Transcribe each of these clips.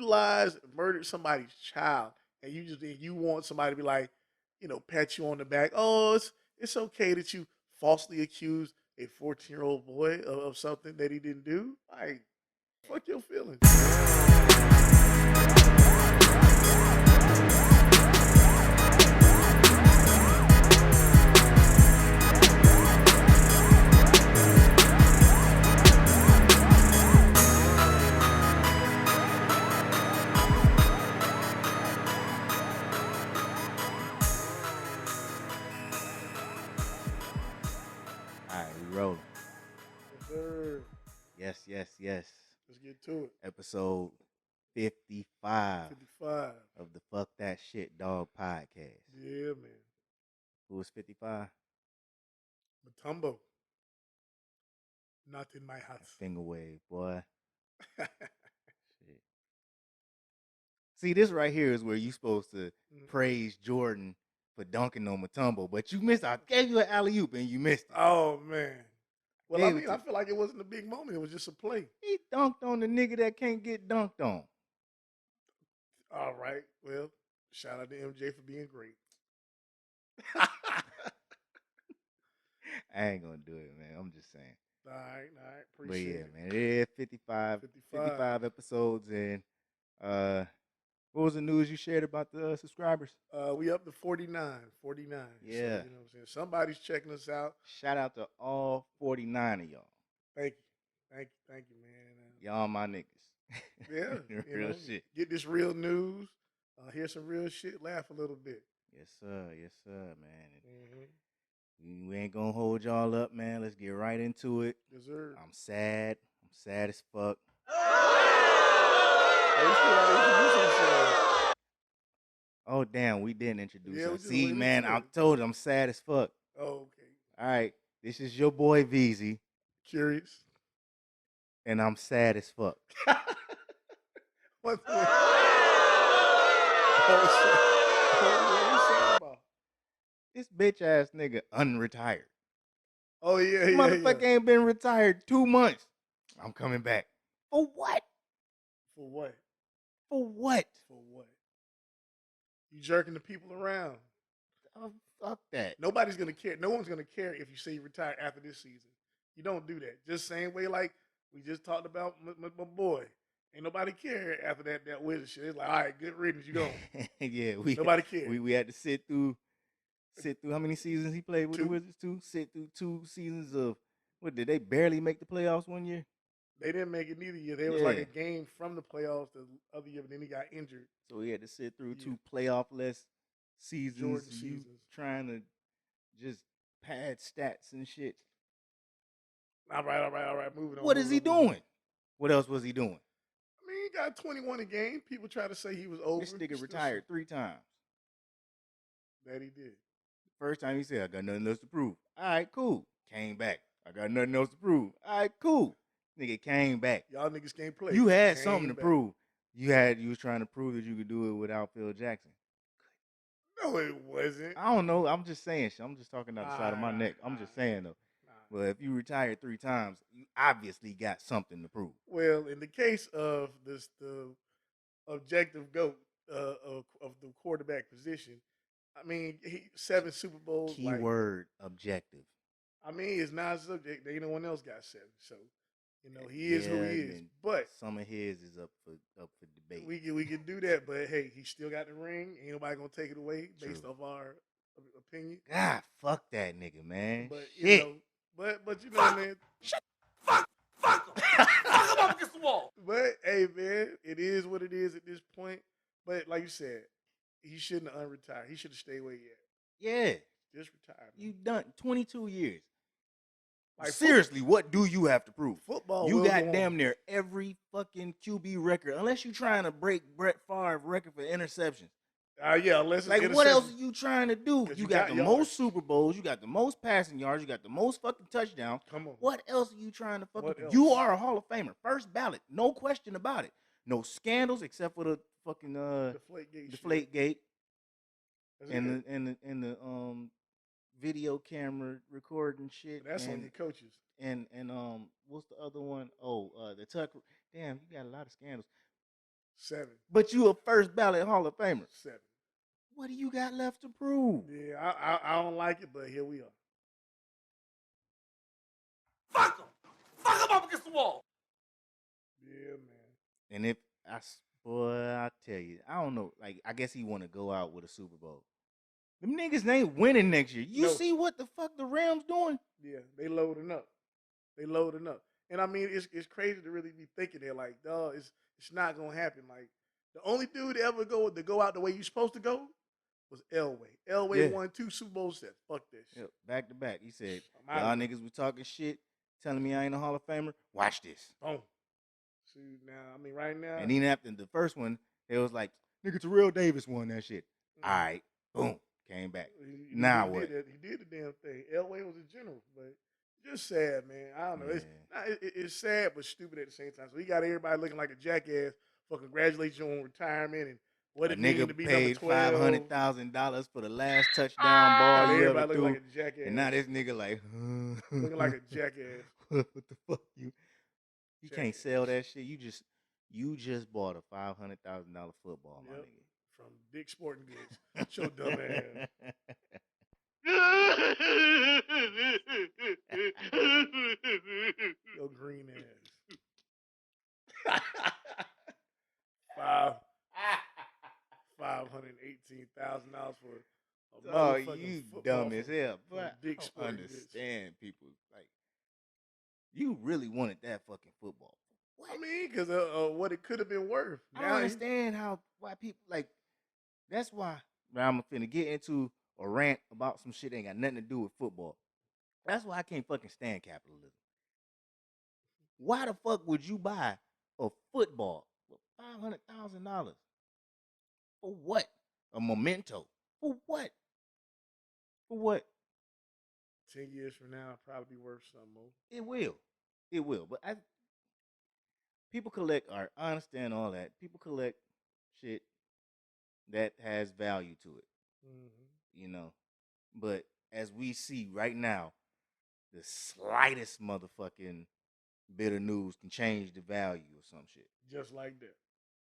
brutalized, murdered somebody's child, and you want somebody to be like, pat you on the back. Oh, it's okay that you falsely accused a 14-year-old boy of something that he didn't do. Like, fuck your feelings. All right, we rolling. Yes, sir. Yes. Let's get to it. Episode 55 55. of the Fuck That Shit Dog podcast. Yeah, man. Who was 55? Matumbo. Not in my house. Finger wave, boy. Shit. See, this right here is where you supposed to praise Jordan for dunking on Matumbo, but you missed. I gave you an alley-oop and you missed it. Oh, man. Well, I feel like it wasn't a big moment. It was just a play. He dunked on the nigga that can't get dunked on. All right. Well, shout out to MJ for being great. I ain't gonna do it, man. I'm just saying. All right. Appreciate it. But yeah, man, it is 55 episodes, and what was the news you shared about the subscribers? We up to 49. Yeah. So, you know what I'm saying? Somebody's checking us out. Shout out to all 49 of y'all. Thank you, man. Y'all my niggas. Yeah. Real shit. Get this real news. Hear some real shit. Laugh a little bit. Yes, sir, man. Mm-hmm. We ain't gonna hold y'all up, man. Let's get right into it. Yes, sir. I'm sad as fuck. Oh, damn, we didn't introduce him. See, man, I told you I'm sad as fuck. Oh, okay. All right, this is your boy Veezy. Qurious. And I'm sad as fuck. What's sad about? This bitch ass nigga unretired. Oh, yeah. Motherfucker ain't been retired 2 months. I'm coming back. For what? For what? For what? For what? You jerking the people around. Oh, fuck that. Nobody's going to care. No one's going to care if you say you retire after this season. You don't do that. Just same way like we just talked about my boy. Ain't nobody care after that Wizard shit. It's like, all right, good riddance, you gone. Yeah. Nobody cared. We had to sit through how many seasons he played with the Wizards? 2? Sit through 2 seasons of, what, did they barely make the playoffs one year? They didn't make it neither year. There was like a game from the playoffs the other year, but then he got injured. So we had to sit through 2 playoff-less seasons. Trying to just pad stats and shit. All right. Moving on. What is he doing? What else was he doing? I mean, he got 21 a game. People try to say he was over. This nigga retired 3 times. That he did. First time he said, I got nothing else to prove. All right, cool. Came back. I got nothing else to prove. All right, cool. Nigga came back. Y'all niggas can't play. You had something to prove. You was trying to prove that you could do it without Phil Jackson. No, it wasn't. I don't know. I'm just saying shit. I'm just talking out the side of my neck. I'm just saying, though. Well, if you retired 3 times, you obviously got something to prove. Well, in the case of the objective GOAT of the quarterback position, I mean, 7 Super Bowls. Keyword objective. I mean, it's not subject. Ain't no one else got 7, so he is who he is. But some of his is up for debate. We can do that, but hey, he still got the ring. Ain't nobody gonna take it away based off our opinion. God, fuck that nigga, man. But shit. But you know, man. Shut fuck him up against the wall. But hey, man, it is what it is at this point. But like you said, he shouldn't have unretired. He should have stayed where he at. Yeah. Just retire. You done 22 years. Like, seriously, what do you have to prove? Football. You got damn near every fucking QB record, unless you're trying to break Brett Favre's record for interceptions. Yeah, unless like what else are you trying to do? You got the most Super Bowls, you got the most passing yards, you got the most fucking touchdowns. Come on. What else are you trying to fucking do? You are a Hall of Famer, first ballot, no question about it. No scandals except for the fucking Deflategate and the video camera recording shit. That's on your coaches. And what's the other one? Oh, the Tuck. Damn, you got a lot of scandals. 7. But you a first ballot Hall of Famer. 7. What do you got left to prove? Yeah, I don't like it, but here we are. Fuck him! Fuck him up against the wall! Yeah, man. And if I tell you, I don't know. Like, I guess he want to go out with a Super Bowl. Them niggas ain't winning next year. You see what the fuck the Rams doing? Yeah, they loading up. And I mean, it's crazy to really be thinking that, like, dog, it's not gonna happen. Like, the only dude to ever go out the way you supposed to go was Elway. Elway won 2 Super Bowls. Said, "Fuck this shit." Yep, back to back. He said, "Y'all niggas was talking shit, telling me I ain't a Hall of Famer. Watch this." Boom. See now, I mean, right now. And then after the first one, it was like, "Nigga, Terrell Davis won that shit." All right, boom, came back. Now what? He did the damn thing. Elway was a general, but just sad, man. I don't know. It's sad but stupid at the same time. So he got everybody looking like a jackass for congratulations on retirement and what a it means to be number 12. $500,000 for the last touchdown ball you ever threw. Like a jackass. And now this nigga like looking like a jackass. What the fuck you can't sell that shit. You just bought a $500,000 football, my nigga. From Dick Sporting Goods. Show dumb ass. Yo, green ass. $518,000 for a motherfucking you football dumb as hell. But Dick I don't Sporting understand people. Like, you really wanted that fucking football. What? I mean, because what it could have been worth. I don't understand why people, like, that's why I'm finna get into a rant about some shit that ain't got nothing to do with football. That's why I can't fucking stand capitalism. Why the fuck would you buy a football for $500,000? For what? A memento? For what? For what? 10 years from now, it'll probably be worth something more. It will. But people collect art. I understand all that. People collect shit that has value to it. You know. But as we see right now, the slightest motherfucking bit of news can change the value of some shit. Just like that.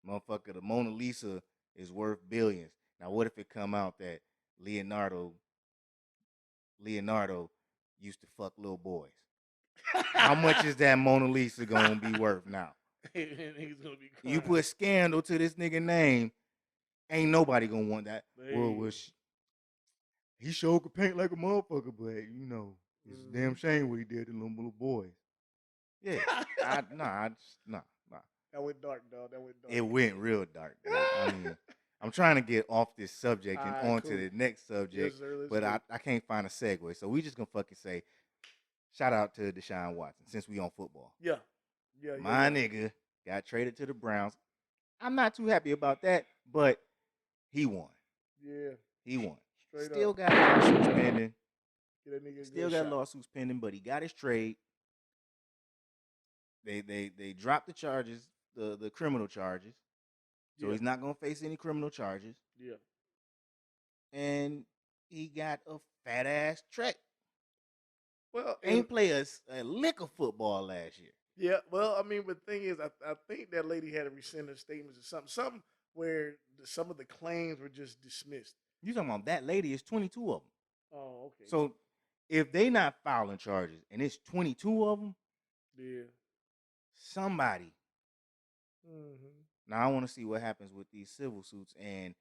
Motherfucker, the Mona Lisa is worth billions. Now, what if it come out that Leonardo used to fuck little boys? How much is that Mona Lisa gonna be worth now? He's gonna be crying. You put scandal to this nigga name, ain't nobody gonna want that. Hey. Well, he sure could paint like a motherfucker, but you know, it's a damn shame what he did to little boys. Yeah, nah. That went dark, dog. It went real dark. I mean, I'm trying to get off this subject and on to the next subject, but I can't find a segue. So we just gonna fucking say, shout out to Deshaun Watson since we on football. Yeah. My nigga got traded to the Browns. I'm not too happy about that, but he won. Yeah. He won. Straight Still up. got lawsuits pending. Still got lawsuits pending, but he got his trade. They dropped the charges, the criminal charges. So he's not gonna face any criminal charges. Yeah. And he got a fat ass check. Well, ain't play a lick of football last year. Yeah, well, I mean, but the thing is, I think that lady had to rescind her statements or something where some of the claims were just dismissed. You talking about that lady? It's 22 of them. Oh, okay. So if they not filing charges and it's 22 of them, yeah, somebody. Mm-hmm. Now I want to see what happens with these civil suits, and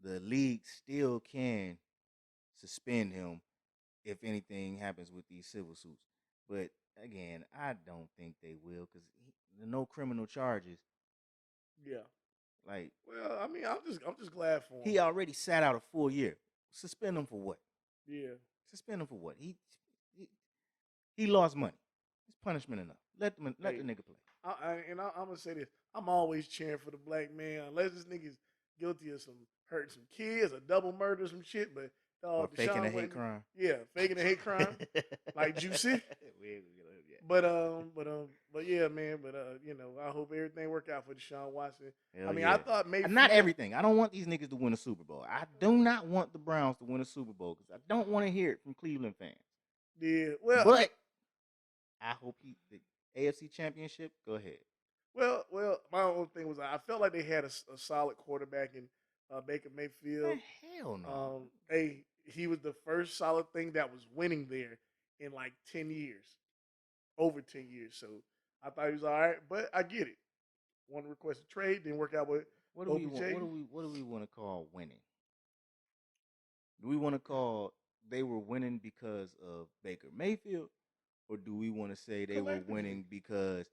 the league still can suspend him if anything happens with these civil suits. But again, I don't think they will because no criminal charges. Yeah. Like, well, I mean, I'm just glad for him. He already sat out a full year. Suspend him for what? Yeah. Suspend him for what? He lost money. It's punishment enough. Let the nigga play. I'm gonna say this. I'm always cheering for the black man, unless this nigga's guilty of some hurting some kids or double murder, some shit. But or faking a hate crime. Yeah, faking a hate crime, like Juicy. But yeah, man. But you know, I hope everything work out for Deshaun Watson. Hell I mean, yeah. I thought maybe not everything. I don't want these niggas to win a Super Bowl. I do not want the Browns to win a Super Bowl because I don't want to hear it from Cleveland fans. Yeah, well, but I hope the AFC Championship. Go ahead. Well, my own thing was I felt like they had a solid quarterback in Baker Mayfield. Man, hell no. He was the first solid thing that was winning there in like 10 years, over 10 years. So I thought he was all right, but I get it. Want to request a trade, didn't work out with What do we OBJ. want? What do we want to call winning? Do we want to call they were winning because of Baker Mayfield, or do we want to say they were winning because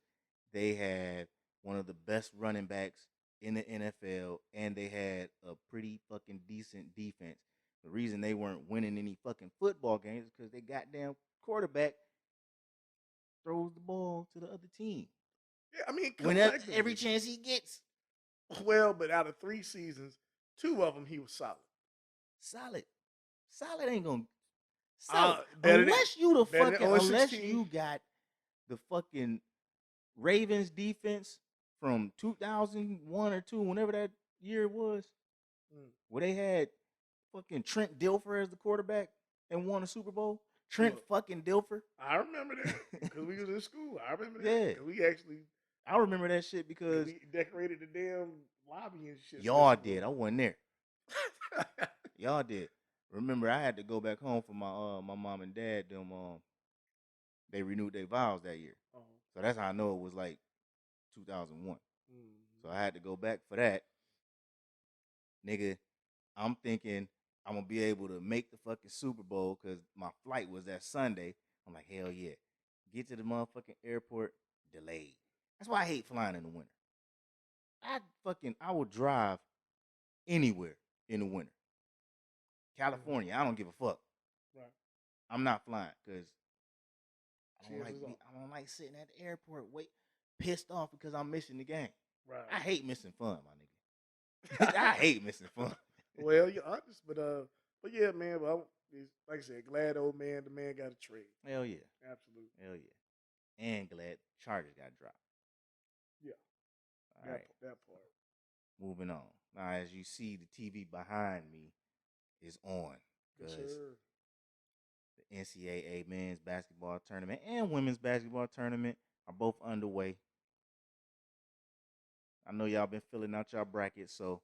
they had one of the best running backs in the NFL and they had a pretty fucking decent defense? The reason they weren't winning any fucking football games is because they goddamn quarterback throws the ball to the other team. Yeah, I mean, whenever every chance he gets. Well, but out of 3 seasons, 2 of them he was solid. Solid ain't gonna. Solid. Unless you got the fucking Ravens defense from 2001 or 2, whenever that year was, where they had fucking Trent Dilfer as the quarterback and won a Super Bowl. Trent fucking Dilfer. I remember that because we was in school. I remember that. Yeah. I remember that shit because we decorated the damn lobby and shit. Y'all did. I wasn't there. Y'all did. Remember, I had to go back home for my mom and dad. They renewed their vows that year, so that's how I know it was like 2001. So I had to go back for that. Nigga, I'm thinking I'm gonna be able to make the fucking Super Bowl because my flight was that Sunday. I'm like, hell yeah. Get to the motherfucking airport, delayed. That's why I hate flying in the winter. I will drive anywhere in the winter. California, I don't give a fuck. Right. I'm not flying because I don't like sitting at the airport pissed off because I'm missing the game. Right. I hate missing fun, my nigga. I hate missing fun. Well, you're honest, but yeah, man. Well, like I said, glad the man got a trade. Hell yeah, absolutely. Hell yeah, and glad Chargers got dropped. Yeah, all right. That part. Moving on. Now, as you see, the TV behind me is on because the NCAA men's basketball tournament and women's basketball tournament are both underway. I know y'all been filling out y'all brackets, so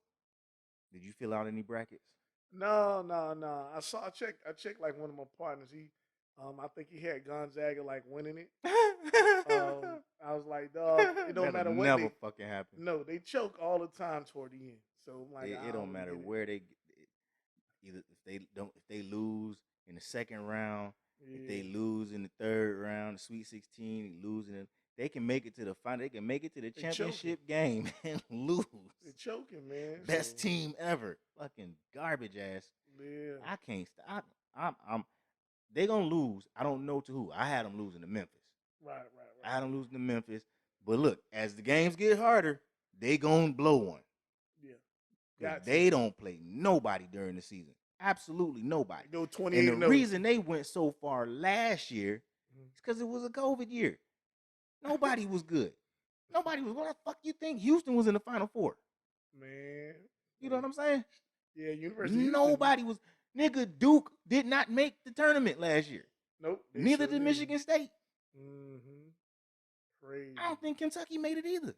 did you fill out any brackets? No. I checked like one of my partners. I think he had Gonzaga like winning it. I was like, dog, it don't matter what never fucking happen. No, they choke all the time toward the end. So I'm like, it don't matter where they either if they lose in the second round, if they lose in the third round, the Sweet 16, they can make it to the final. They can make it to the championship game and lose. They're choking, man. Best team ever. Fucking garbage ass. Yeah. I can't stop. They gonna lose. I don't know to who. I had them losing to Memphis. Right. I had them losing to Memphis. But look, as the games get harder, they gonna blow one. Yeah. They don't play nobody during the season. Absolutely nobody. Go 28. And the reason they went so far last year is because it was a COVID year. Nobody was good. Nobody was. What the fuck you think? Houston was in the Final Four. Man. You know what I'm saying? Yeah, University. Nobody was. Nigga, Duke did not make the tournament last year. Nope. Neither did Michigan State. Crazy. I don't think Kentucky made it either.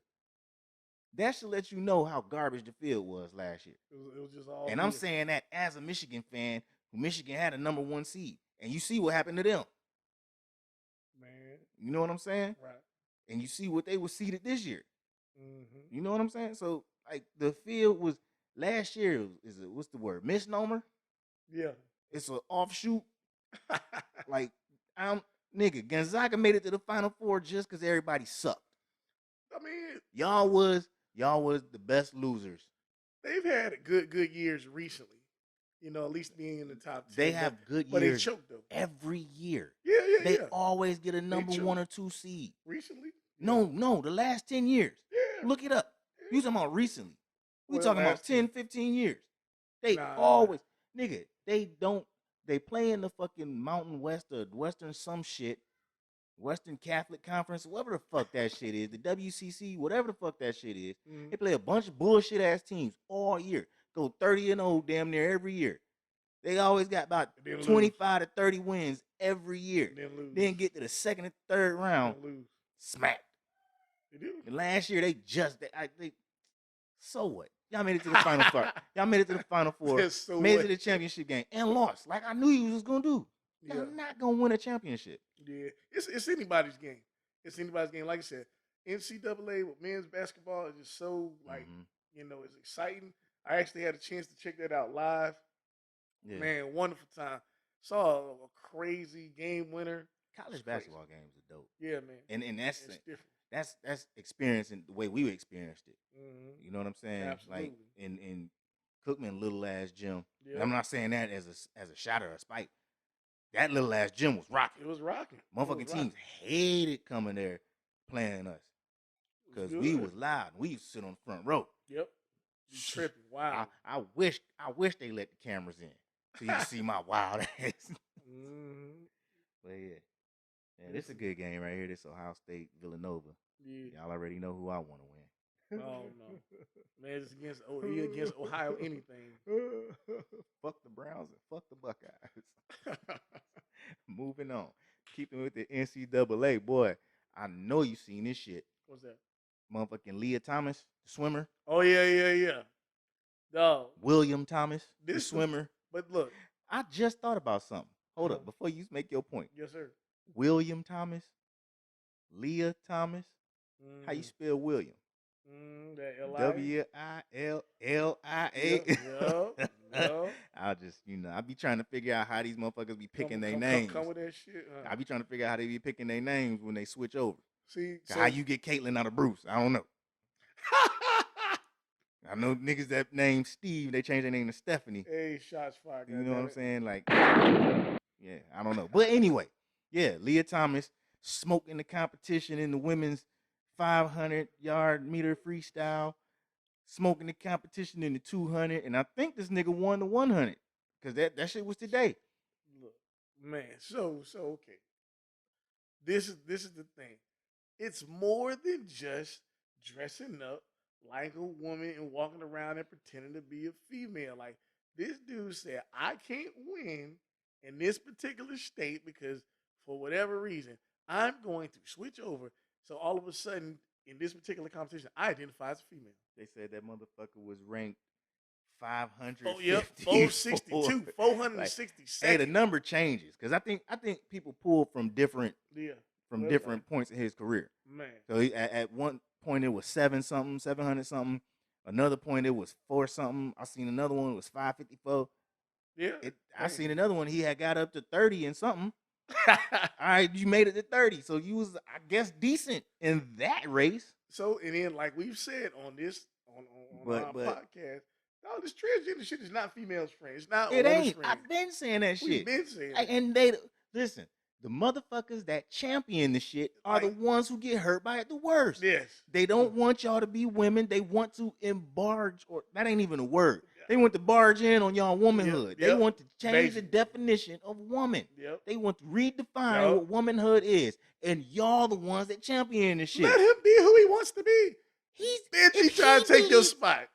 That should let you know how garbage the field was last year. It was just all. And I'm saying that as a Michigan fan, who Michigan had a number 1 seed, and you see what happened to them. Man, you know what I'm saying? Right. And you see what they were seeded this year. You know what I'm saying? So like the field was last year is a, what's the word? Misnomer. Yeah. It's an offshoot. Like nigga, Gonzaga made it to the Final Four just because everybody sucked. I mean, y'all was the best losers. They've had good years recently. You know, at least being in the top 10. They have good years. But they choked though. Every year. Yeah. They always get a number 1 or 2 seed. Recently? No, the last 10 years. Yeah. Look it up. You talking about recently. We talking about 10, 15 years. They always, nigga, they play in the fucking Mountain West or Western some shit, Western Catholic Conference, whatever the fuck that shit is, the WCC, whatever the fuck that shit is. They play a bunch of bullshit ass teams all year. Go 30-0 damn near every year. They always got about 25 to 30 wins every year. Then get to the second and third round, smacked. They do. And last year they so what? Y'all made it to the final four. Y'all made it to the final four. So made it to the championship game and lost. Like I knew you was gonna do. Y'all not gonna win a championship. Yeah, it's anybody's game. It's anybody's game. Like I said, NCAA with men's basketball is just so it's exciting. I actually had a chance to check that out live. Yeah. Man, wonderful time. Saw a crazy game winner. College basketball games are dope. Yeah, man. And that's different. That's experiencing the way we experienced it. Mm-hmm. You know what I'm saying? Absolutely. Like in Cookman little ass gym. Yep. I'm not saying that as a shot or a spite. That little ass gym was rocking. It was rocking. Motherfucking teams hated coming there playing us because we was loud. We used to sit on the front row. Yep. You tripping? Wow. I wish they let the cameras in so you can see my wild ass. Mm-hmm. But yeah, this is a good game right here. This Ohio State Villanova. Yeah. Y'all already know who I want to win. Oh no, man! It's against Ohio anything. Fuck the Browns and fuck the Buckeyes. Moving on, keeping with the NCAA, boy. I know you seen this shit. What's that? Motherfucking Leah Thomas, the swimmer. Oh yeah. Dog. William Thomas, the swimmer. But look, I just thought about something. Hold up, before you make your point. Yes, sir. William Thomas, Leah Thomas. How you spell William? W-I-L-L-I-A. Yeah. I just, I be trying to figure out how these motherfuckers be picking their names. Come with that shit. I be trying to figure out how they be picking their names when they switch over. See, how you get Caitlyn out of Bruce? I don't know. I know niggas that name Steve, they change their name to Stephanie. Hey, shots fired. You know what I'm saying? Like, yeah, I don't know. But anyway, yeah, Leah Thomas smoking the competition in the women's 500-yard meter freestyle, smoking the competition in the 200, and I think this nigga won the 100 because that shit was today. Look, man, so okay. This is the thing. It's more than just dressing up like a woman and walking around and pretending to be a female. Like this dude said, I can't win in this particular state because for whatever reason, I'm going to switch over. So all of a sudden, in this particular competition, I identify as a female. They said that motherfucker was ranked 550. Oh, yep, 462, 467. Hey, the number changes because I think people pull from different points in his career. Man. So at one point it was 700 something. Another point it was 4 something. I seen another one it was 554. Yeah. I seen another one he had got up to 30 and something. All right, you made it to 30, so you was, I guess, decent in that race. So, and then, like we've said on this our podcast, no, this transgender shit is not females' friend. It's not. It ain't. Friend. I've been saying that shit. We've been saying that. And they listen. The motherfuckers that champion the shit are the ones who get hurt by it the worst. Yes. They don't want y'all to be women. They want to embarge, or that ain't even a word. They want to barge in on y'all womanhood. They want to change the definition of woman. Yep. They want to redefine what womanhood is. And y'all the ones that champion this shit. Let him be who he wants to be. He trying to take your spot.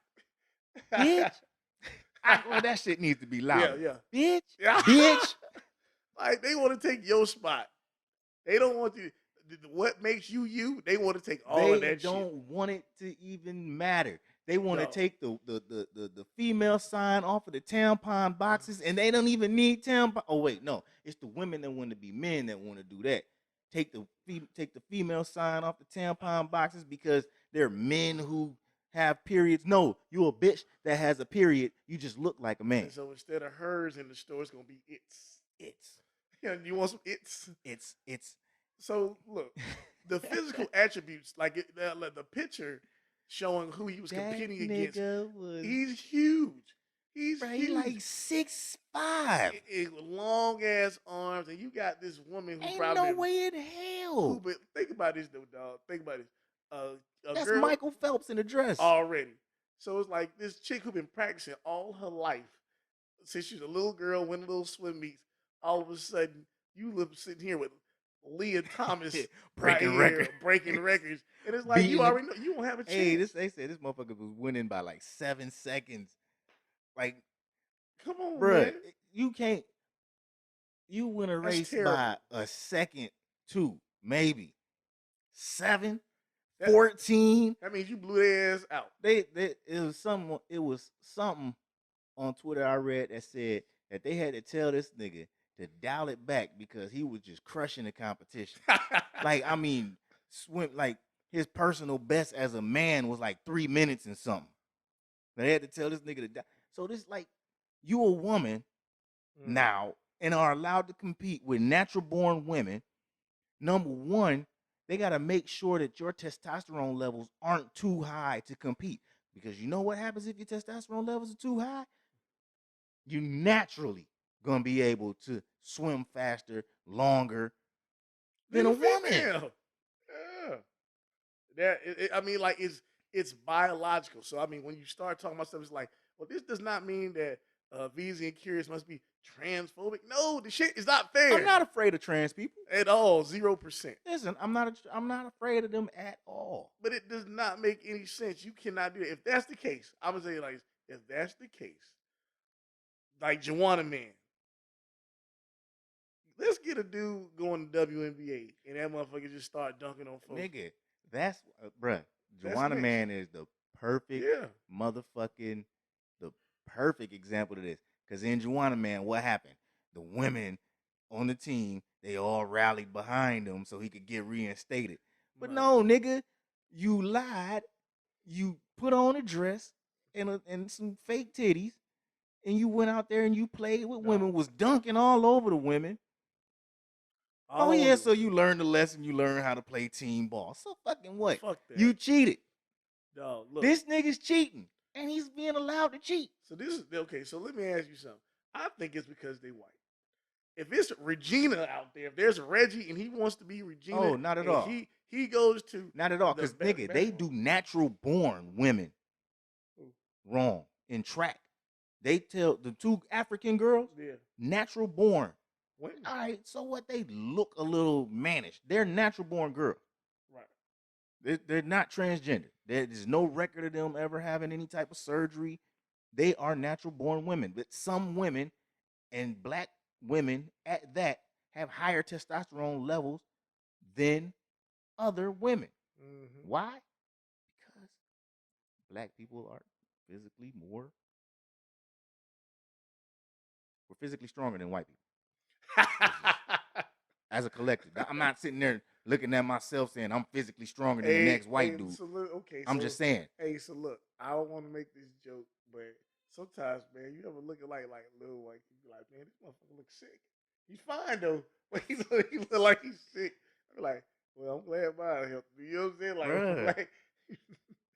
Bitch. Well, that shit needs to be loud. Yeah. Bitch. Bitch. Like, they want to take your spot. They don't want to. What makes you you? They want to take all of that shit. They don't want it to even matter. They want to take the female sign off of the tampon boxes, and they don't even need tampon. Oh wait, no, it's the women that want to be men that want to do that. Take the female sign off the tampon boxes because they're men who have periods. No, you a bitch that has a period. You just look like a man. And so instead of hers in the store, it's gonna be its. Yeah, you want some its? It's. So look, the physical attributes, like the picture showing who he was competing against. He's huge. He's huge. He like 6'5". Long ass arms, and you got this woman who ain't probably no way in hell. But think about this, though, dog. Think about this. That's girl Michael Phelps in a dress already. So it's like this chick who been practicing all her life since she was a little girl, winning little swim meets. All of a sudden, you live sitting here with Leah Thomas breaking records. And it's like, you already know you don't have a chance. Hey, they said this motherfucker was winning by like 7 seconds. Like, come on, bruh, man. You win a race by a second, 2, maybe 7. 14. That means you blew their ass out. It was something on Twitter I read that said that they had to tell this nigga to dial it back because he was just crushing the competition. Like, I mean, like his personal best as a man was like 3 minutes and something. They had to tell this nigga to die. So this, like, you a woman now and are allowed to compete with natural born women. Number one, they got to make sure that your testosterone levels aren't too high to compete. Because you know what happens if your testosterone levels are too high? You naturally gonna be able to swim faster, longer than a woman. Yeah. I mean, like it's biological. So I mean, when you start talking about stuff, it's like, well, this does not mean that Veezy and Qurious must be transphobic. No, the shit is not fair. I'm not afraid of trans people at all. 0%. Listen, I'm not afraid of them at all. But it does not make any sense. You cannot do it. If that's the case, I'm gonna say like, if that's the case, like Juwanna Man, let's get a dude going to WNBA and that motherfucker just start dunking on folks. Nigga, that's bruh. Juwanna Man is the perfect motherfucking the perfect example of this. Because in Juwanna Man, what happened? The women on the team, they all rallied behind him so he could get reinstated. But no, nigga, you lied. You put on a dress and some fake titties, and you went out there and you played with women, was dunking all over the women. Oh yeah, so you learned the lesson. You learned how to play team ball. So fucking what? Fuck that. You cheated. Dog, look. This nigga's cheating, and he's being allowed to cheat. So this is okay. So let me ask you something. I think it's because they white. If it's Regina out there, if there's a Reggie and he wants to be Regina, oh, not at all. He goes to not at all because nigga, they do natural born women wrong in track. They tell the 2 African girls, natural born. All right, so what? They look a little mannish. They're natural born girls. Right. They're not transgender. There's no record of them ever having any type of surgery. They are natural born women. But some women, and black women at that, have higher testosterone levels than other women. Mm-hmm. Why? Because black people are physically more. We're physically stronger than white people. As a collective. I'm not sitting there looking at myself saying I'm physically stronger than the next white dude. So look, okay, I'm just saying. Hey, so look, I don't want to make this joke, but sometimes, man, you ever look at like a little white kid, you be like, man, this motherfucker looks sick. He's fine though, but he look like he's sick. I'm like, well, I'm glad mine helped. You know what I'm saying? Like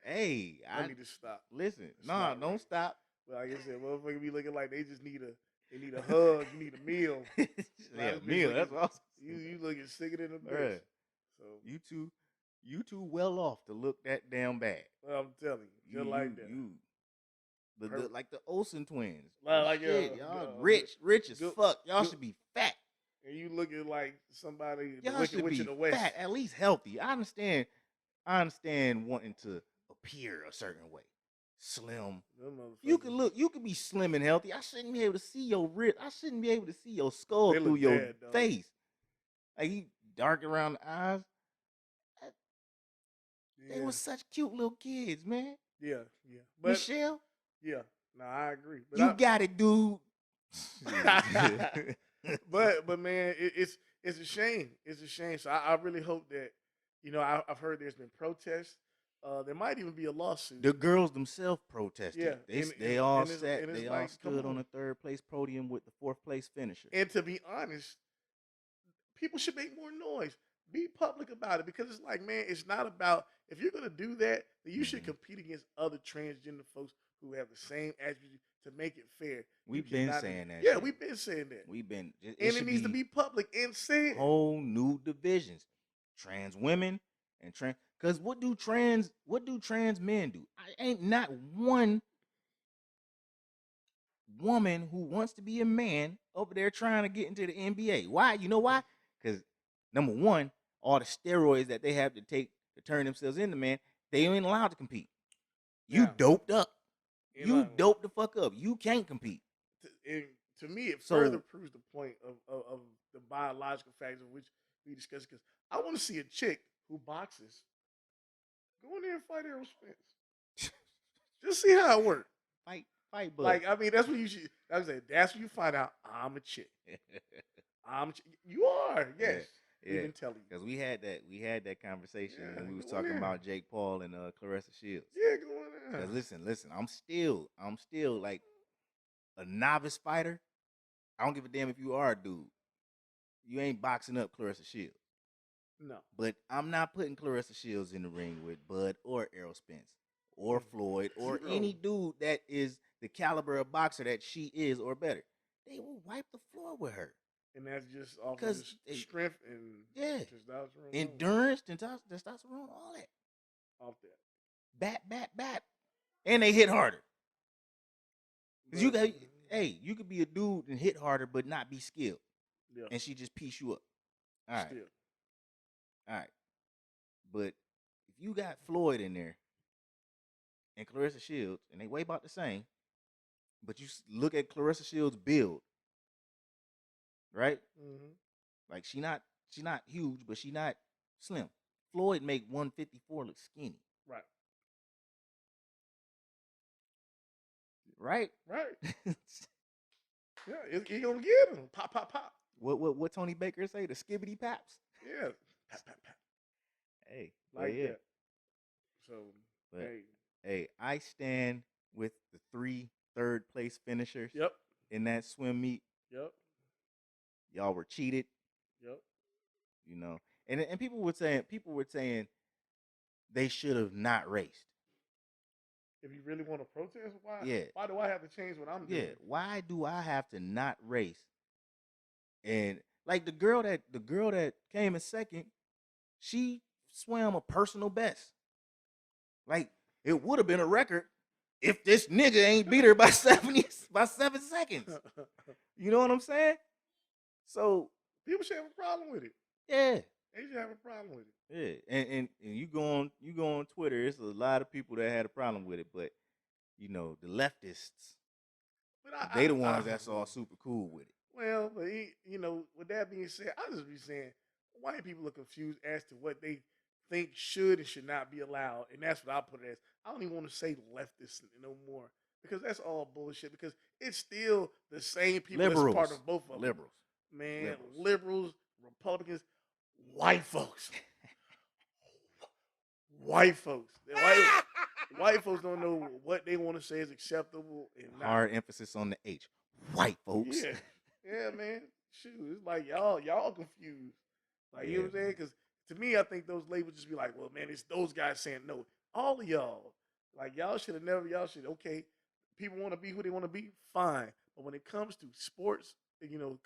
hey, I need to stop. Listen, nah, don't stop. But like I said, motherfucker be looking like they just need a hug, you need a meal. Yeah, meal. That's awesome. You looking sicker than a bitch. So you too well off to look that damn bad. Well, I'm telling you, just like that. Like the Olsen twins. Like y'all rich as fuck. Y'all should be fat. And you looking like somebody y'all should be in the West. Fat, at least healthy. I understand wanting to appear a certain way. Slim. You could be slim and healthy. I shouldn't be able to see your rib. I shouldn't be able to see your skull through your face. Like you dark around the eyes. They were such cute little kids, man. Yeah. But, Michelle? Yeah. No, I agree. But you got it, dude. but man, it's a shame. It's a shame. So I really hope that, I've heard there's been protests. There might even be a lawsuit. The girls themselves protested. Yeah, they all stood on the 3rd place podium with the 4th place finisher. And to be honest, people should make more noise. Be public about it, because it's like, man, it's not about, if you're gonna do that, then you should compete against other transgender folks who have the same attributes to make it fair. We've been saying that. Yeah, we've been saying that. It needs to be public and said. Whole new divisions, trans women and trans. Because what do trans men do? Ain't not one woman who wants to be a man over there trying to get into the NBA. Why? You know why? Because number one, all the steroids that they have to take to turn themselves into men, they ain't allowed to compete. You doped up. You doped the fuck up. You can't compete. To me, it further proves the point of the biological factors of which we discussed. Because I want to see a chick who boxes Go in there and fight Errol Spence. Just see how it works. Fight, bud. Like, I mean, that's what you should. I was saying, that's when you find out I'm a chick. You are, yes. Yeah. We've been telling you because we had that conversation and we was talking in. about Jake Paul and Clarissa Shields. Yeah, go in there. Because listen, I'm still like a novice fighter. I don't give a damn if you are a dude. You ain't boxing up Clarissa Shields. No. But I'm not putting Clarissa Shields in the ring with Bud or Errol Spence or Floyd or any dude that is the caliber of boxer that she is or better. They will wipe the floor with her. And that's just off of strength and testosterone. Endurance, testosterone, all that. Off that. Bat. And they hit harder. Because you could be a dude and hit harder but not be skilled. Yeah. And she just piece you up. All right. All right. But if you got Floyd in there and Clarissa Shields, and they weigh about the same, but you look at Clarissa Shields' build, right? Mm-hmm. Like she not huge, but she not slim. Floyd make 154 look skinny. Right. Right? Yeah, he gonna get him. Pop. What Tony Baker say? The skibbity paps? Yeah. Pap. Hey. Like that. So, hey, I stand with the 3 third-place finishers. Yep. In that swim meet. Yep. Y'all were cheated. Yep. You know, and people were saying they should have not raced. If you really want to protest, why? Yeah. Why do I have to change what I'm doing? Yeah. Why do I have to not race? And like the girl that came in second, she swam a personal best. Like it would have been a record if this nigga ain't beat her by 7 seconds. You know what I'm saying? So people should have a problem with it. Yeah. They should have a problem with it. Yeah. And you go on Twitter, there's a lot of people that had a problem with it, but you know, the leftists, they the ones that's all super cool with it. Well, but with that being said, I just be saying white people are confused as to what they think should and should not be allowed, and that's what I put it as. I don't even want to say leftists no more because that's all bullshit. Because it's still the same people liberals. That's part of both of them. Liberals, man, liberals, Republicans, white folks, white folks. White folks don't know what they want to say is acceptable and not. Hard emphasis on the H. White folks. Yeah, man. Shoot, it's like y'all confused. Like you know what I'm saying? Because to me, I think those labels just be like, well, man, it's those guys saying no. All of y'all, like y'all should have never. Y'all should people want to be who they want to be, fine. But when it comes to sports,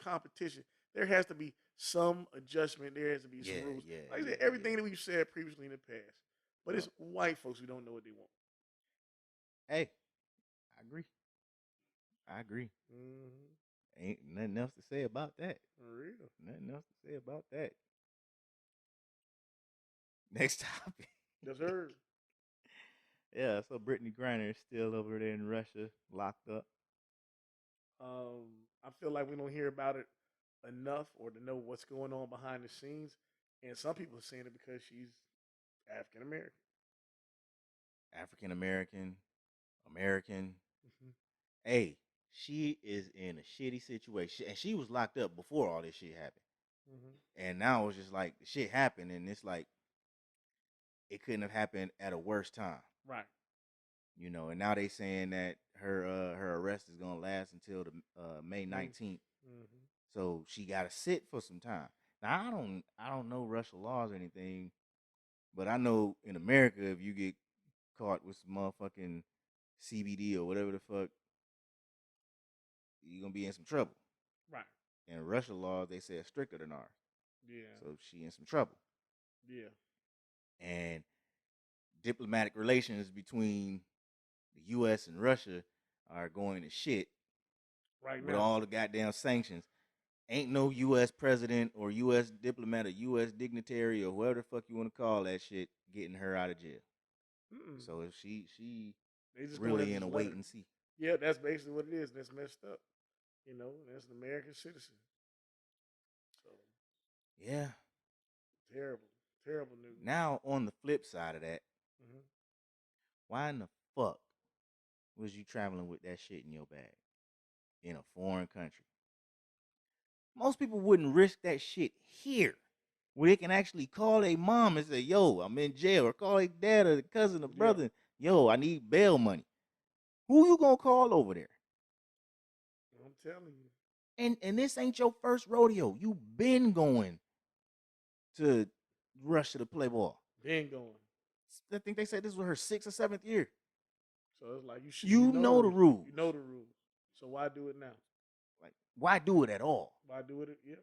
competition, there has to be some adjustment. There has to be some rules. Like I said, everything that we've said previously in the past. But it's white folks who don't know what they want. Hey, I agree. Mm-hmm. Ain't nothing else to say about that. For real. Nothing else to say about that. Next topic. Yes, sir. Yeah, so Brittany Griner is still over there in Russia, locked up. I feel like we don't hear about it enough or to know what's going on behind the scenes. And some people are saying it because she's African American. African American. Mm-hmm. Hey, she is in a shitty situation. And she was locked up before all this shit happened. Mm-hmm. And now it's just like the shit happened and it's like it couldn't have happened at a worse time. Right. And now they saying that her arrest is gonna last until the May 19th. Mm-hmm. So she gotta sit for some time. Now I don't know Russian laws or anything, but I know in America if you get caught with some motherfucking CBD or whatever the fuck, you're gonna be in some trouble. Right. And Russian laws they say are stricter than ours. Yeah. So she in some trouble. Yeah. And diplomatic relations between the U.S. and Russia are going to shit right with now. all the goddamn sanctions. Ain't no U.S. president or U.S. diplomat or U.S. dignitary or whoever the fuck you want to call that shit getting her out of jail. Mm-mm. So if she really in a wait and see. Yeah, that's basically what it is. That's messed up. That's an American citizen. So yeah, terrible news. Now on the flip side of that, Mm-hmm. Why in the fuck was you traveling with that shit in your bag in a foreign country? Most people wouldn't risk that shit here, where they can actually call their mom and say, "Yo, I'm in jail," or call their dad or the cousin or brother, "Yo, I need bail money." Who you gonna call over there? I'm telling you. And this ain't your first rodeo. You been going to Russia to play ball. Been going. I think they said this was her 6th or 7th year. So it's like you You know the rules. You know the rules. So why do it now? Like, why do it at all? Why do it? Yeah.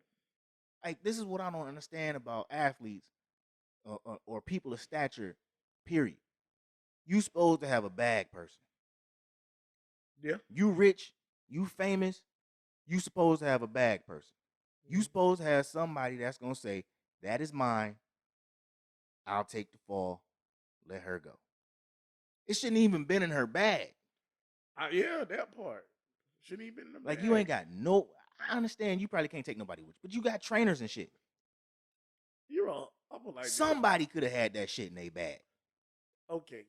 Like, this is what I don't understand about athletes or people of stature, period. You supposed to have a bag person. Yeah. You rich, you famous, you supposed to have a bag person. You supposed to have somebody that's going to say, that is mine. I'll take the fall. Let her go. It shouldn't even been in her bag. Yeah, that part. Shouldn't even been in the Like, bag. you ain't got no... I understand you probably can't take nobody with you, but you got trainers and shit. You're all... like somebody could have had that shit in their bag. Okay.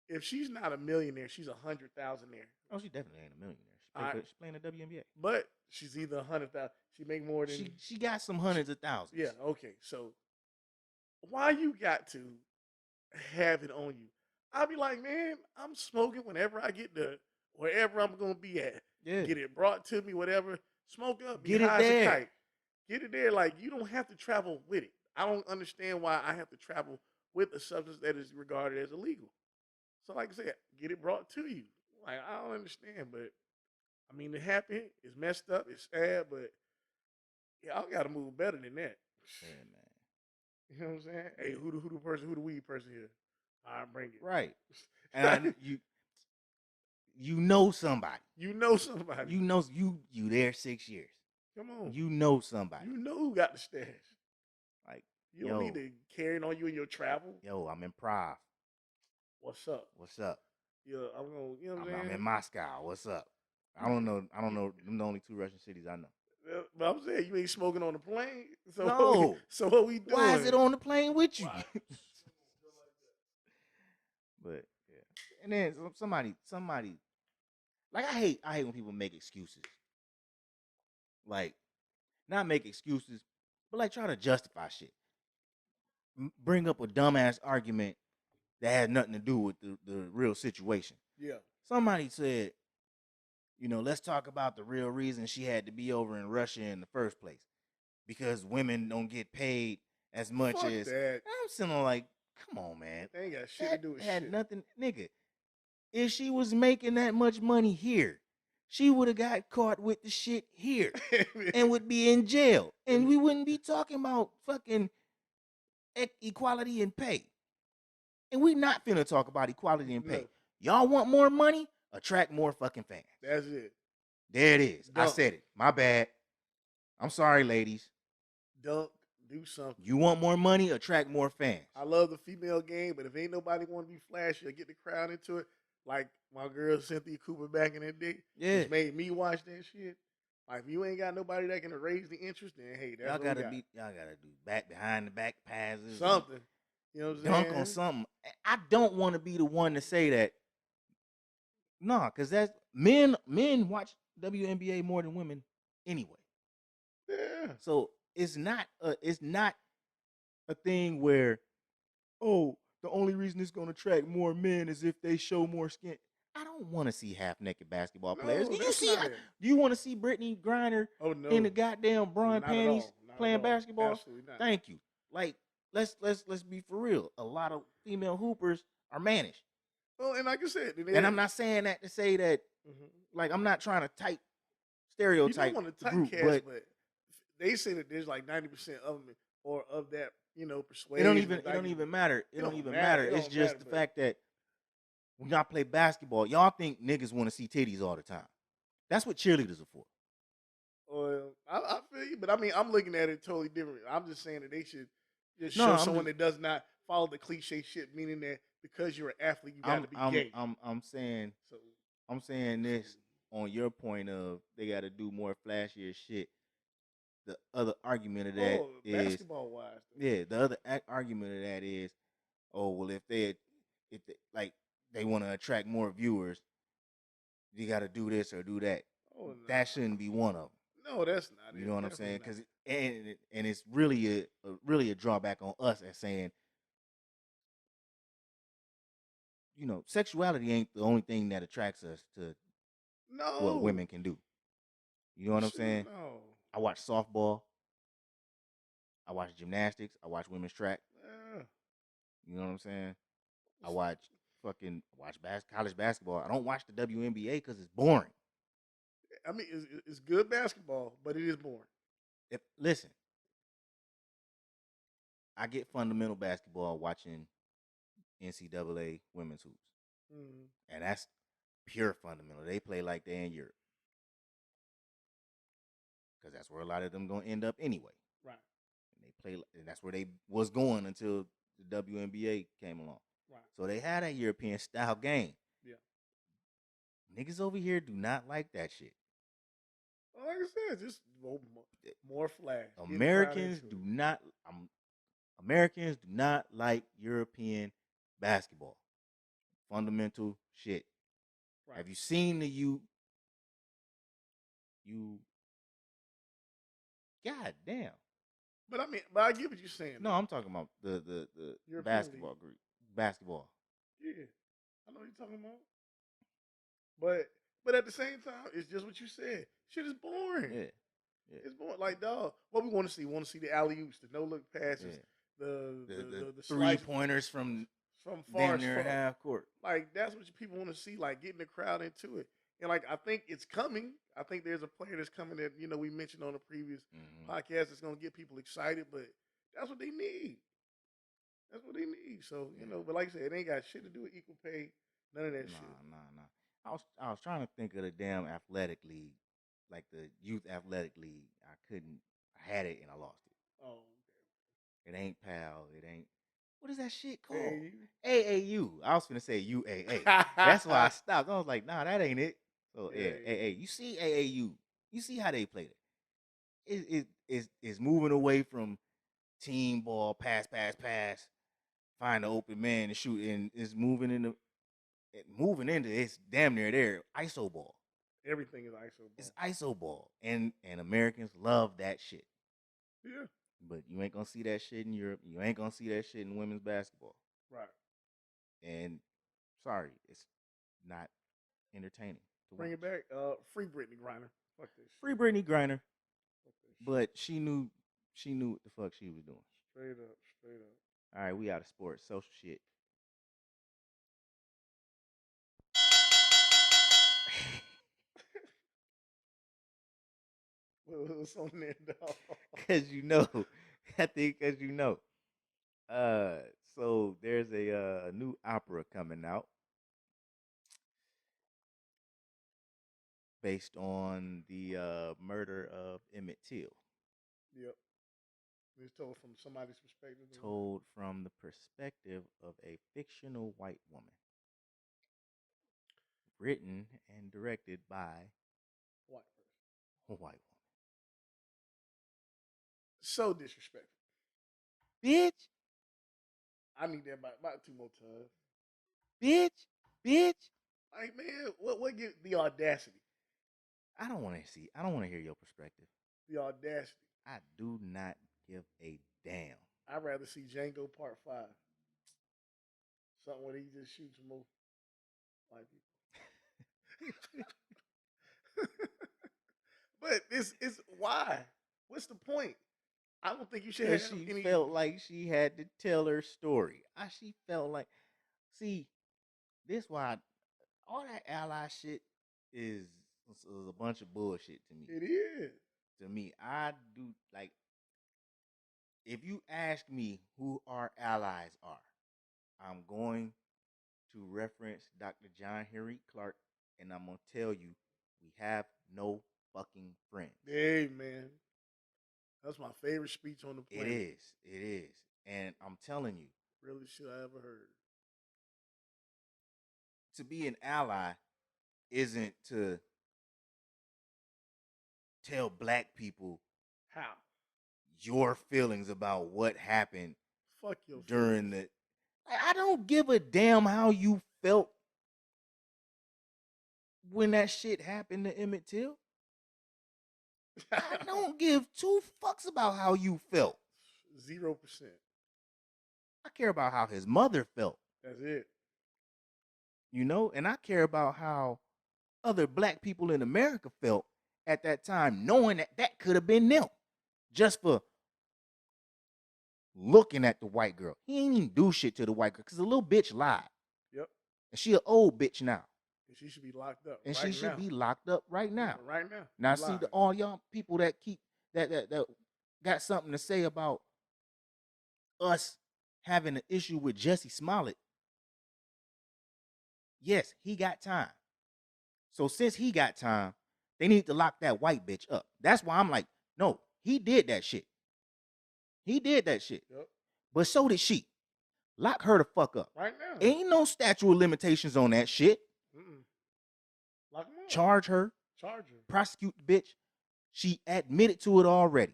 If she's not a millionaire, she's 100,000 there. Oh, she definitely ain't a millionaire. She's playing the WNBA. But she's either 100,000. She make more than... She got some hundreds of thousands. Yeah, okay. So, why you got to have it on you? I'll be like, man, I'm smoking whenever I get to wherever I'm going to be at. Yeah. Get it brought to me, whatever. Smoke up. Get it there. Get it there. Like, you don't have to travel with it. I don't understand why I have to travel with a substance that is regarded as illegal. So, like I said, get it brought to you. Like, I don't understand, but I mean, it happened. It's messed up. It's sad, but y'all got to move better than that. Yeah, man. You know what I'm saying? Hey, who the weed person here? All right, bring it. Right. And you know somebody. You know somebody. You there 6 years. Come on. You know somebody. You know who got the stash. Like, you don't need to carry it on you in your travel. Yo, I'm in Prague. What's up? What's up? Yeah, I'm gonna. You know what I'm saying? I'm in Moscow. What's up? I don't know. Them the only 2 Russian cities I know. But I'm saying you ain't smoking on the plane. So no. So what we doing? Why is it on the plane with you? But yeah. And then somebody. Like, I hate when people make excuses. Like, not make excuses, but like try to justify shit. Bring up a dumbass argument that has nothing to do with the real situation. Yeah. Somebody said, let's talk about the real reason she had to be over in Russia in the first place. Because women don't get paid as much Fuck as... that. I'm sitting like, come on, man. They ain't got shit to do with had shit. Nothing, nigga. If she was making that much money here, she would have got caught with the shit here and would be in jail. And we wouldn't be talking about fucking equality in pay. And we not finna talk about equality in pay. No. Y'all want more money? Attract more fucking fans. That's it. There it is. Dunk. I said it. My bad. I'm sorry, ladies. Dunk. Do something. You want more money? Attract more fans. I love the female game, but if ain't nobody want to be flashy or get the crowd into it, like my girl Cynthia Cooper back in the day, which made me watch that shit. Like, if you ain't got nobody that can raise the interest, then hey, that's what y'all gotta do behind the back passes. Something. You know what I'm saying? Dunk on something. I don't want to be the one to say that. Nah, because that's men watch WNBA more than women anyway. Yeah. So it's not a thing where, oh, the only reason it's gonna attract more men is if they show more skin. I don't want to see half-naked basketball players. Do you want to see Brittany Griner in the goddamn bra panties playing basketball? Absolutely not. Thank you. Like, let's be for real. A lot of female hoopers are managed. Well, and like I said, and I'm not saying that to say that, like, I'm not trying to type stereotype. You don't want to typecast, but they say that there's like 90% of them or of that, persuasion. It don't even matter. It don't even matter. It's just the fact that when y'all play basketball, y'all think niggas want to see titties all the time. That's what cheerleaders are for. Well, I feel you, but I mean, I'm looking at it totally different. I'm just saying that they should just show someone that does not follow the cliche shit, meaning that because you're an athlete, you got to be gay. I'm saying this on your point of they got to do more flashier shit. The other argument of that is basketball wise. Yeah, the other argument of that is, oh well, if they if they want to attract more viewers, you got to do this or do that. Oh, no. That shouldn't be one of them. No, that's not. You know what I'm saying? Because and it's really a drawback on us as saying, you know, sexuality ain't the only thing that attracts us to what women can do. You know what I'm saying? No. I watch softball. I watch gymnastics. I watch women's track. Yeah. You know what I'm saying? I watch college basketball. I don't watch the WNBA because it's boring. I mean, it's good basketball, but it is boring. Listen, I get fundamental basketball watching NCAA women's hoops, and that's pure fundamental. They play like they're in Europe because that's where a lot of them gonna end up anyway. Right. And they play, and that's where they was going until the WNBA came along. Right. So they had a European style game. Yeah. Niggas over here do not like that shit. Well, like I said, just more flash. Americans do not like European basketball. Fundamental shit. Right. Have you seen the you? God damn. But I get what you're saying. No, I'm talking about the basketball group. Basketball. Yeah, I know what you're talking about. But at the same time, it's just what you said. Shit is boring. Yeah. It's boring. Like, dog, what we want to see? We want to see the alley-oops, the no-look passes, the 3-pointers from far near half court. Like, that's what people want to see, like, getting the crowd into it. And, like, I think it's coming. I think there's a player that's coming that, you know, we mentioned on the previous podcast that's going to get people excited, but that's what they need. That's what they need. So, you know, but like I said, it ain't got shit to do with equal pay. None of that shit. Nah. I was trying to think of the damn athletic league, like the youth athletic league. I had it and I lost it. Oh, okay. It ain't PAL. It ain't. What is that shit called? AAU. I was gonna say UAA. That's why I stopped. I was like, nah, that ain't it. So yeah, AA. You see AAU. You see how they played it. It's moving away from team ball, pass, find the open man and shoot, and it's moving into it's damn near there. ISO ball. Everything is ISO ball. It's ISO ball. And Americans love that shit. Yeah. But you ain't gonna see that shit in Europe. You ain't gonna see that shit in women's basketball. Right. And sorry, it's not entertaining. Bring it back. Free Brittany Griner. Fuck this shit. Free Brittany Griner. But she knew what the fuck she was doing. Straight up. All right, we out of sports. Social shit. What's on there, dog? Because you know. I think because you know. So there's a new opera coming out based on the murder of Emmett Till. Yep. It's told from somebody's perspective. Told from the perspective of a fictional white woman. Written and directed by white woman. So disrespectful. Bitch. I need that about 2 more times. Bitch. Like, man, what give the audacity? I don't want to hear your perspective. The audacity. I do not give a damn. I'd rather see Django Part 5. Something where he just shoots more white people. But this is why. What's the point? I don't think you should have she felt like she had to tell her story. She felt like, see, this why all that ally shit is a bunch of bullshit to me. It is. To me, I do like. If you ask me who our allies are, I'm going to reference Dr. John Henry Clark, and I'm gonna tell you, we have no fucking friends. Hey, man. That's my favorite speech on the planet. It is. And I'm telling you. Really shit I ever heard. To be an ally isn't to tell black people how your feelings about what happened fuck your during feelings. I don't give a damn how you felt when that shit happened to Emmett Till. I don't give two fucks about how you felt. 0%. I care about how his mother felt. That's it. You know, and I care about how other black people in America felt at that time, knowing that that could have been them, just for looking at the white girl. He ain't even do shit to the white girl because the little bitch lied. Yep. And she an old bitch now. And she should be locked up. And right she should now. be locked up right now. Right now. Now see all y'all people that keep that got something to say about us having an issue with Jussie Smollett. Yes, he got time. So since he got time, they need to lock that white bitch up. That's why I'm like, no, he did that shit. He did that shit. Yep. But so did she. Lock her the fuck up. Right now. Ain't no statute of limitations on that shit. Lock him up. Charge her. Charge her. Prosecute the bitch. She admitted to it already.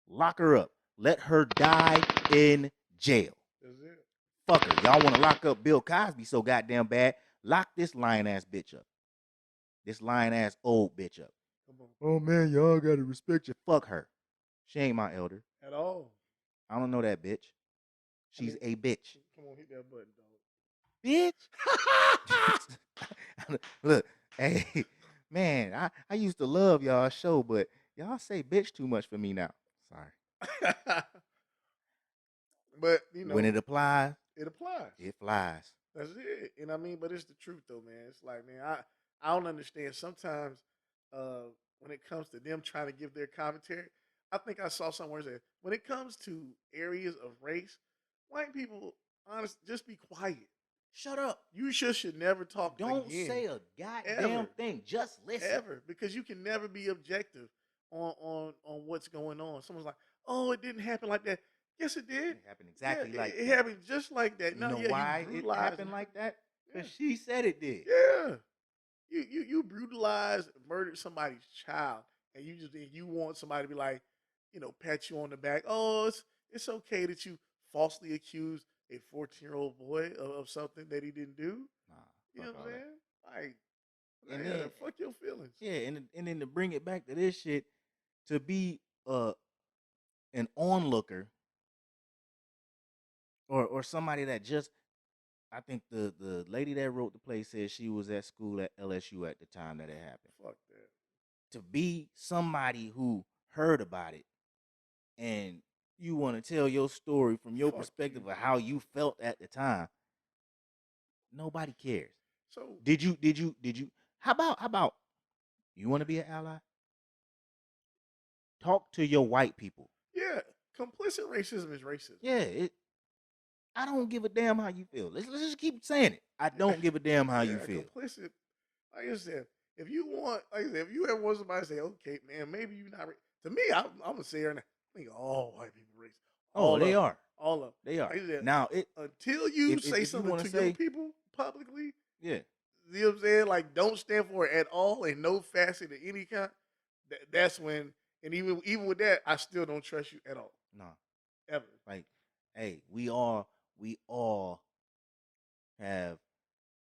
Lock her up. Let her die in jail. That's it. Fuck her. Y'all want to lock up Bill Cosby so goddamn bad? Lock this lying ass bitch up. This lying ass old bitch up. Come on. Oh man, y'all gotta respect you. Fuck her. She ain't my elder. At all. I don't know that bitch. She's a bitch. Come on, hit that button, Bitch. Look, hey, man, I used to love y'all show, but y'all say bitch too much for me now. Sorry. But, you know. When it applies. It applies. It flies. That's it. And I mean, but it's the truth though, man. It's like, man, I don't understand. Sometimes when it comes to them trying to give their commentary, I think I saw somewhere that when it comes to areas of race, white people, honest, just be quiet. Shut up. You should never talk. Don't again. say a goddamn thing. Just listen. Ever, because you can never be objective on what's going on. Someone's like, "Oh, it didn't happen like that." Yes, it did. It happened exactly like it that. happened just like that. You know why it happened like that? Because she said it did. Yeah. You brutalized, murdered somebody's child, and you want somebody to be like, pat you on the back. Oh, it's okay that you falsely accused a 14-year-old boy of something that he didn't do. Nah, you know what I'm saying? Like, and man, then fuck your feelings. Yeah, and then to bring it back to this shit, to be an onlooker or somebody that just, I think the lady that wrote the play said she was at school at LSU at the time that it happened. Fuck that. To be somebody who heard about it and you want to tell your story from your perspective of how you felt at the time, nobody cares. So did you how about you want to be an ally? Talk to your white people. Yeah, complicit racism is racism. Yeah, I don't give a damn how you feel. Let's just keep saying it. I don't give a damn how you feel. Complicit, like I said, if you ever want somebody to say, okay, man, maybe you're not. To me, I'm gonna say her. I think all white people racist. They are. All of them. They are. Like said, now, until you say something to your people publicly, yeah, you know what I'm saying? Like, don't stand for it at all in no facet of any kind. That's when, and even with that, I still don't trust you at all. No, ever. Like, hey, we all have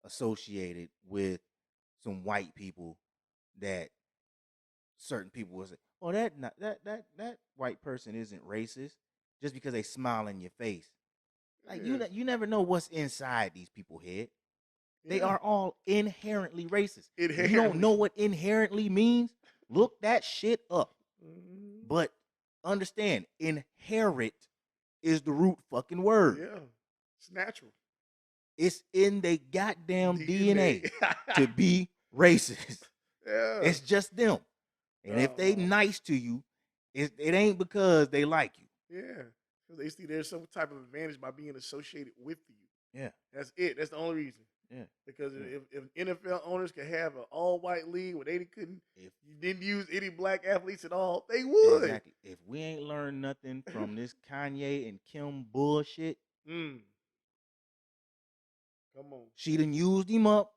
associated with some white people that certain people will say, "Oh, that white person isn't racist just because they smile in your face." Like you never know what's inside these people's head. Yeah. They are all inherently racist. If you don't know what inherently means, look that shit up. Mm-hmm. But understand, inherit is the root fucking word. Yeah, it's natural. It's in their goddamn DNA to be racist. Yeah. It's just them. And if they nice to you, it ain't because they like you. Yeah. Because they see there's some type of advantage by being associated with you. Yeah. That's it. That's the only reason. Yeah. Because if NFL owners could have an all-white league where they didn't use any black athletes at all, they would. Exactly. If we ain't learned nothing from this Kanye and Kim bullshit, come on. She done used him up.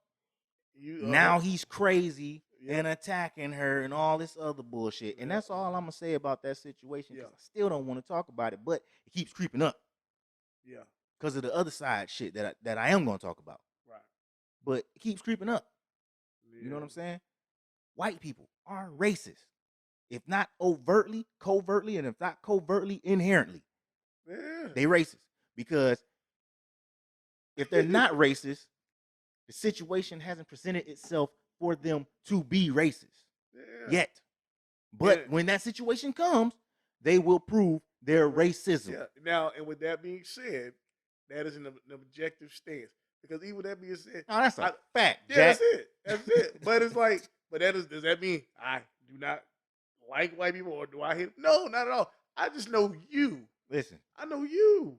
Now he's crazy and attacking her and all this other bullshit. And that's all I'm going to say about that situation. Because I still don't want to talk about it, but it keeps creeping up. Yeah. because of the other side shit that I am gonna talk about. Right. But it keeps creeping up. Yeah. You know what I'm saying? White people are racist, if not overtly, covertly, and if not covertly, inherently. Yeah. They racist because if they're not racist, the situation hasn't presented itself for them to be racist yet. But when that situation comes, they will prove their racism. Yeah. Now, and with that being said, that is an objective stance. Because even with that being said, no, that's a fact. Yeah, Jack. that's it. That's it. But it's like, does that mean I do not like white people or do I hate? No, not at all. I just know you. Listen, I know you.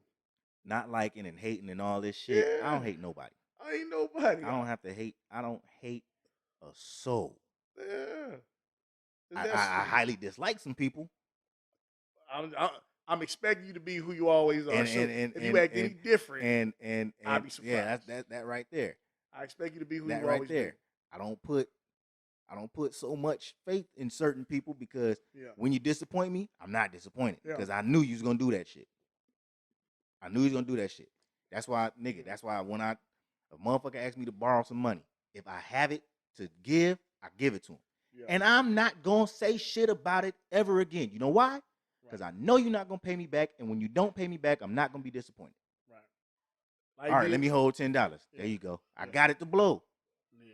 Not liking and hating and all this shit. Yeah. I don't hate nobody. I ain't nobody. I don't have to hate. I don't hate a soul. Yeah. I highly dislike some people. I'm expecting you to be who you always are. If you act any different, I'll be surprised. Yeah, that's that right there. I expect you to be who that you right always there. Be. I don't put so much faith in certain people because when you disappoint me, I'm not disappointed because I knew you was gonna do that shit. I knew he was gonna do that shit. That's why, nigga. That's why when a motherfucker asks me to borrow some money, if I have it to give, I give it to him. Yeah. And I'm not gonna say shit about it ever again. You know why? Because I know you're not gonna pay me back, and when you don't pay me back, I'm not gonna be disappointed. Right. All right, let me hold $10. Yeah. There you go. I got it to blow. Yeah.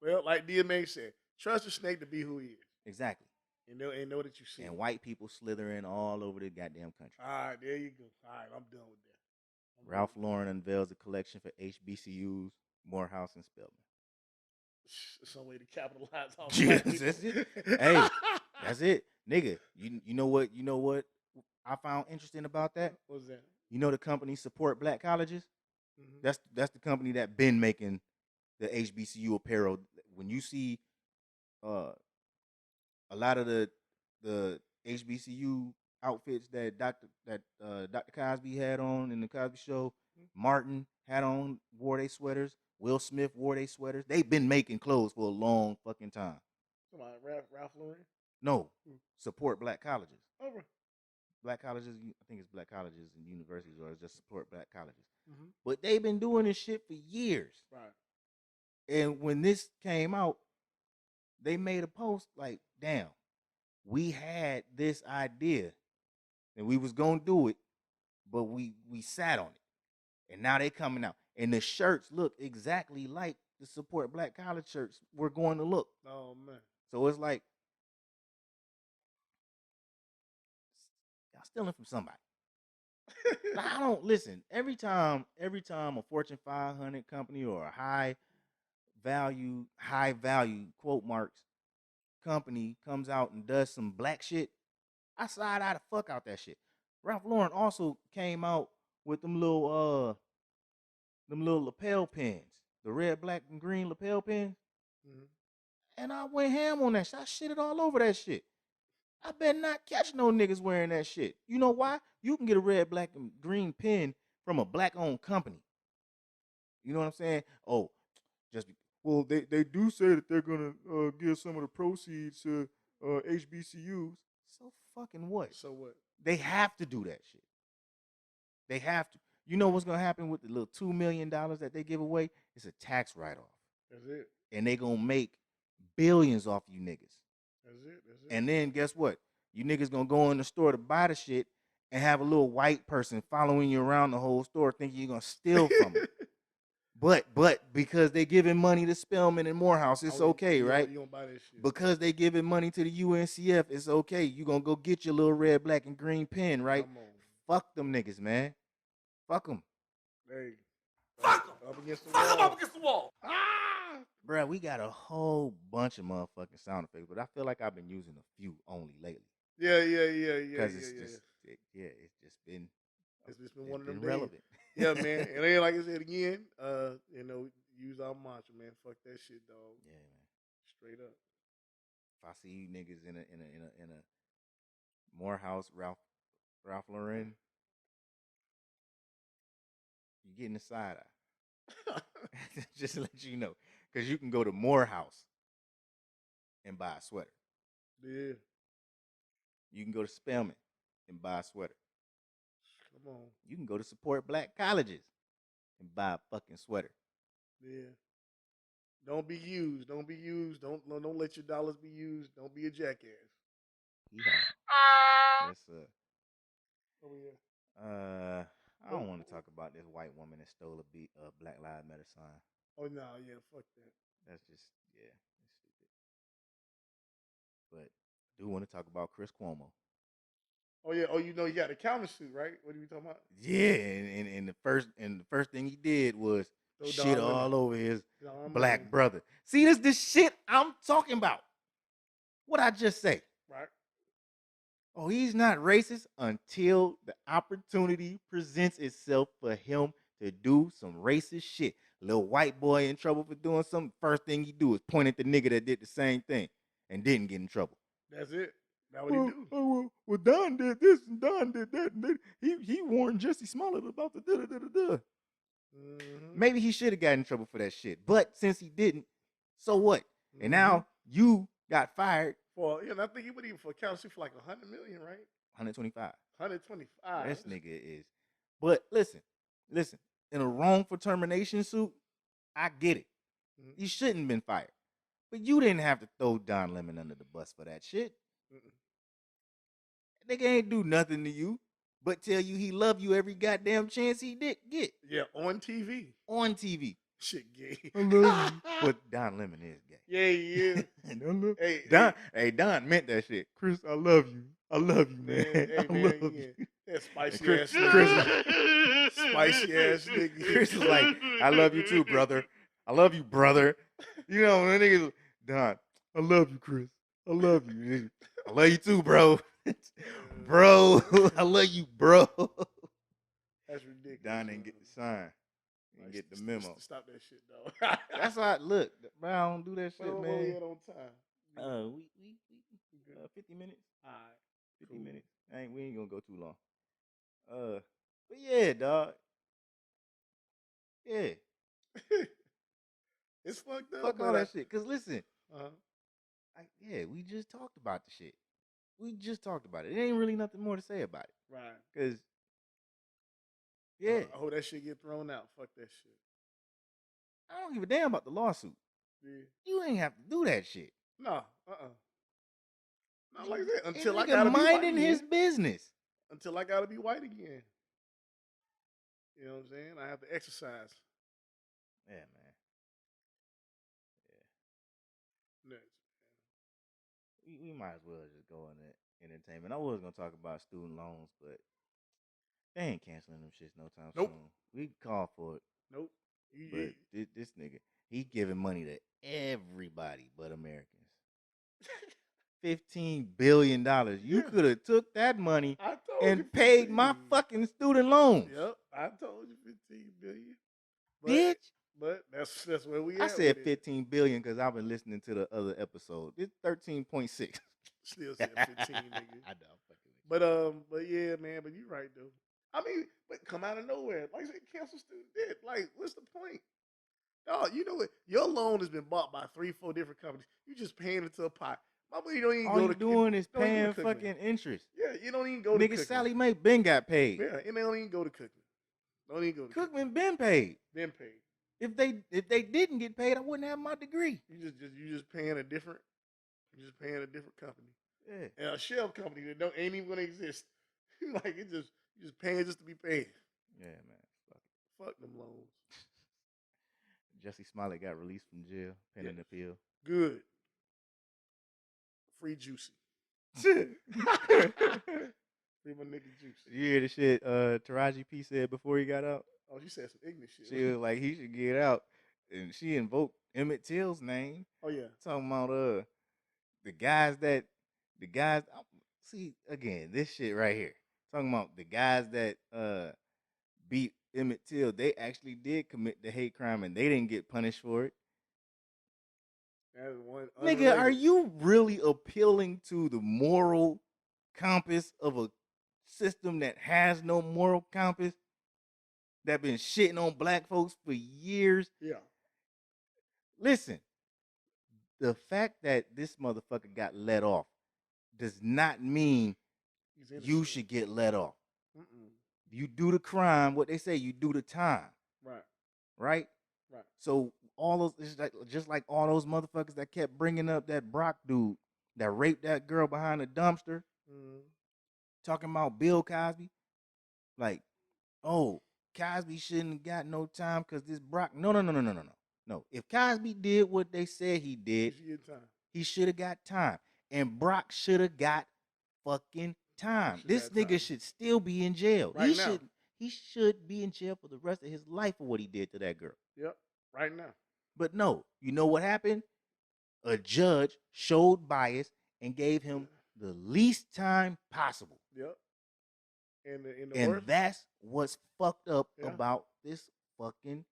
Well, like DMA said, trust the snake to be who he is. Exactly. And know that you see. And white people slithering all over the goddamn country. All right, there you go. All right, I'm done with that. Ralph Lauren unveils a collection for HBCUs, Morehouse, and Spelman. Some way to capitalize on that's it. Hey, that's it. Nigga, you know what I found interesting about that? What's that? You know the company Support Black Colleges? Mm-hmm. That's the company that been making the HBCU apparel. When you see a lot of the HBCU outfits that Dr. Cosby had on in the Cosby Show, Martin had on, wore their sweaters. Will Smith wore their sweaters. They've been making clothes for a long fucking time. Somebody, Ralph Lauren? No, Support Black Colleges. Over. Black colleges, I think it's black colleges and universities, or it's just Support Black Colleges. Mm-hmm. But they've been doing this shit for years. Right. And when this came out, they made a post like, damn, we had this idea and we was gonna do it, but we sat on it. And now they coming out. And the shirts look exactly like the Support Black College shirts we're going to look. Oh man. So it's like y'all stealing from somebody. I don't listen. Every time a Fortune 500 company or a high value quote marks company comes out and does some black shit, I side eye the fuck out that shit. Ralph Lauren also came out with them little lapel pins, the red, black, and green lapel pins. Mm-hmm. And I went ham on that shit. I shitted all over that shit. I better not catch no niggas wearing that shit. You know why? You can get a red, black, and green pin from a black-owned company. You know what I'm saying? Oh, well, they do say that they're gonna give some of the proceeds to HBCUs. So fucking what? So what? They have to do that shit. They have to. You know what's gonna happen with the little $2 million that they give away? It's a tax write-off. That's it. And they gonna make billions off you niggas. That's it. And then guess what? You niggas gonna go in the store to buy the shit and have a little white person following you around the whole store thinking you're gonna steal from them. But because they giving money to Spelman and Morehouse, it's okay, right? You don't buy that shit. Because they giving money to the UNCF, it's okay. You gonna go get your little red, black, and green pen, right? Fuck them niggas, man. Fuck them. Hey. Fuck them. Up against the wall. Fuck them up against the wall. Ah! Bruh, we got a whole bunch of motherfucking sound effects, but I feel like I've been using a few only lately. Yeah. Because it's just been one of them relevant. Days. Yeah, man. And then, like I said again, use our mantra, man. Fuck that shit, dog. Yeah, man. Straight up. If I see you niggas in a Morehouse Ralph Lauren, you getting the side eye. Just to let you know, because you can go to Morehouse and buy a sweater. Yeah. You can go to Spelman and buy a sweater. Come on. You can go to Support Black Colleges and buy a fucking sweater. Yeah. Don't be used. Don't be used. Don't let your dollars be used. Don't be a jackass. Yeah. Yes, sir. Oh yeah. I don't want to talk about this white woman that stole a Black Lives Matter sign. Oh no, yeah, fuck that. That's just it's stupid. But I do want to talk about Chris Cuomo. Oh yeah. Oh, you know you got a countersuit, right? What are you talking about? Yeah, and the first thing he did was shit all over his black brother. See, this the shit I'm talking about. What I just say. Right. Oh, he's not racist until the opportunity presents itself for him to do some racist shit. Little white boy in trouble for doing something. First thing he do is point at the nigga that did the same thing and didn't get in trouble. That's it. That's what he do. Well, Don did this and Don did that. And he warned Jesse Smollett about the da-da-da-da-da. Mm-hmm. Maybe he should have gotten in trouble for that shit. But since he didn't, so what? Mm-hmm. And now you got fired. For I think he would even for countersuit for like $100 million, right? 125. 125. This nigga is. But listen. In a wrongful termination suit, I get it. Mm-hmm. He shouldn't have been fired. But you didn't have to throw Don Lemon under the bus for that shit. Nigga ain't do nothing to you but tell you he love you every goddamn chance he did get. Yeah, on TV. On TV. Shit gay. I love you. But Don Lemon is gay. Yeah, he is. Don meant that shit. Chris, I love you. I love you, man. Hey, I man, love you. That spicy ass nigga. Spicy ass nigga. Chris is like, I love you too, brother. I love you, brother. You know, that nigga, Don, I love you, Chris. I love you. I love you too, bro. Bro, I love you, bro. That's ridiculous. Don didn't get the sign. Didn't get the memo. Stop that shit, though. That's how I look. Bro, I don't do that shit, man. We had on time. We 50 minutes. All right. 50 minutes. We ain't gonna go too long. But yeah, dog. Yeah. It's fucked up. Fuck all that shit. Cause listen. We just talked about the shit. We just talked about it. It ain't really nothing more to say about it. Right. Cause I hope that shit get thrown out. Fuck that shit. I don't give a damn about the lawsuit. Yeah. You ain't have to do that shit. No. Not like that. Until I gotta be minding his business. Until I gotta be white again. You know what I'm saying? I have to exercise. Yeah, man. Yeah. Next. We might as well just go into entertainment. I was gonna talk about student loans, but they ain't canceling them shits no time soon. We call for it. Nope. But this nigga, he giving money to everybody but Americans. $15 billion. You could have took that money and paid my fucking student loans. Yep, I told you $15 billion. Bitch. But that's where we at. I said $15 billion because I've been listening to the other episode. It's 13.6. Still said 15, nigga. I know. But yeah, man. But you're right though. I mean, but come out of nowhere. Like I said, cancel student debt. Like, what's the point? Dog, you know what? Your loan has been bought by 3-4 different companies. You just paying into a pot. My boy, you don't even all go you to doing is paying fucking interest. Yeah, you don't even go to Nigga, Sally Mae been got paid. Yeah, and they don't even go to Cookman. Don't even go to Cookman been paid. Been paid. If they didn't get paid, I wouldn't have my degree. You just paying a different company. Yeah. And a shell company that ain't even gonna exist. Like you just paying just to be paid. Yeah, man. Fuck them loans. Jesse Smollett got released from jail, pending appeal. Good. Free Juicy. Free my nigga Juicy. You hear the shit Taraji P said before he got out? Oh, she said some ignorant shit. She was like, he should get out. And she invoked Emmett Till's name. Oh, yeah. Talking about the guys see, again, this shit right here. Talking about the guys that beat Emmett Till, they actually did commit the hate crime and they didn't get punished for it. That is one nigga, are you really appealing to the moral compass of a system that has no moral compass? That been shitting on black folks for years? Yeah. Listen, the fact that this motherfucker got let off does not mean you should get let off. You do the crime, what they say, you do the time. Right. Right. Right. So all those, it's like, just like all those motherfuckers that kept bringing up that Brock dude that raped that girl behind the dumpster, talking about Bill Cosby, like, oh, Cosby shouldn't have got no time because this Brock. No. If Cosby did what they said he did, he should have got time, and Brock should have got fucking time. This nigga should still be in jail. Right now. He should be in jail for the rest of his life for what he did to that girl. Yep. Right now. But no, you know what happened? A judge showed bias and gave him the least time possible. Yep. And that's what's fucked up about this fucking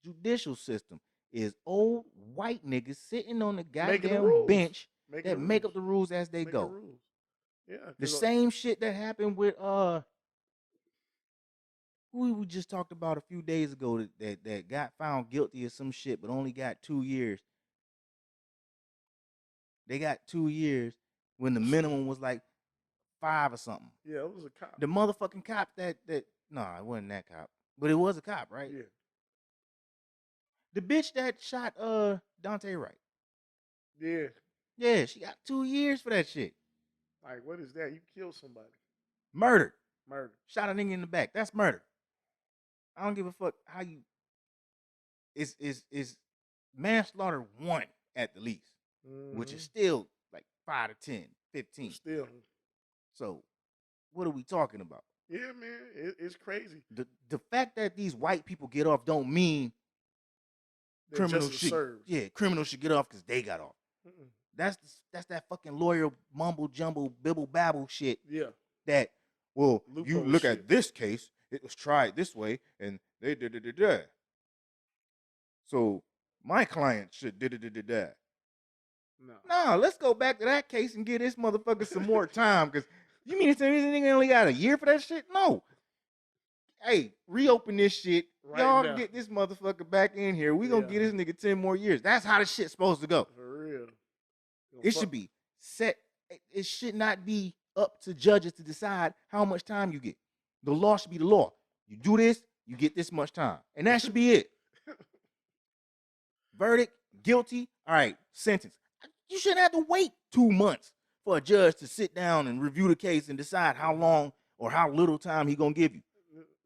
judicial system is old white niggas sitting on the goddamn bench that make up the rules as they go. Yeah. The same shit that happened with who we just talked about a few days ago that got found guilty of some shit but only got 2 years. They got 2 years when the minimum was like 5 or something. Yeah, it was a cop. The motherfucking cop that no, it wasn't that cop. But it was a cop, right? Yeah. The bitch that shot Dante Wright. Yeah. Yeah, she got 2 years for that shit. Like, what is that? You killed somebody. Murder. Shot a nigga in the back. That's murder. I don't give a fuck how you. It's manslaughter 1 at the least, which is still like 5 to 10, 15. Still. So, what are we talking about? Yeah, man, it's crazy. The fact that these white people get off don't mean criminals should. Yeah, criminals should get off because they got off. Mm-mm. That's that fucking lawyer mumble jumble bibble babble shit. Yeah. That well, Loophole you look shit. at this case, it was tried this way, and they did that. So my client should did that. No, let's go back to that case and give this motherfucker some more time. Because you mean to tell me this nigga only got a year for that shit? No. Hey, reopen this shit. Right Y'all now. get this motherfucker back in here. We gonna get this nigga 10 more years. That's how the shit's supposed to go. For real. It should be set. It should not be up to judges to decide how much time you get. The law should be the law. You do this, you get this much time. And that should be it. Verdict, guilty, all right, sentence. You shouldn't have to wait 2 months for a judge to sit down and review the case and decide how long or how little time he gonna give you.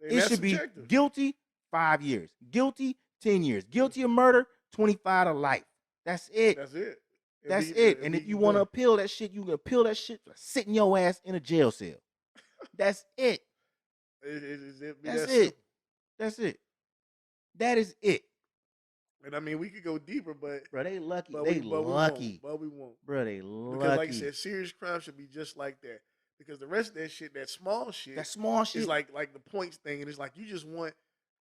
And it should be guilty, 5 years. Guilty, 10 years. Guilty of murder, 25 to life. That's it. That's it. That's it. And if you want to appeal that shit, you can appeal that shit sitting your ass in a jail cell. That's it. That's it. That's it. That is it. And I mean, we could go deeper, but bro, they lucky. But they we lucky. But we won't. Bro, they lucky. Because like I said, serious crime should be just like that. Because the rest of that shit, that small shit, is like the points thing, and it's like you just want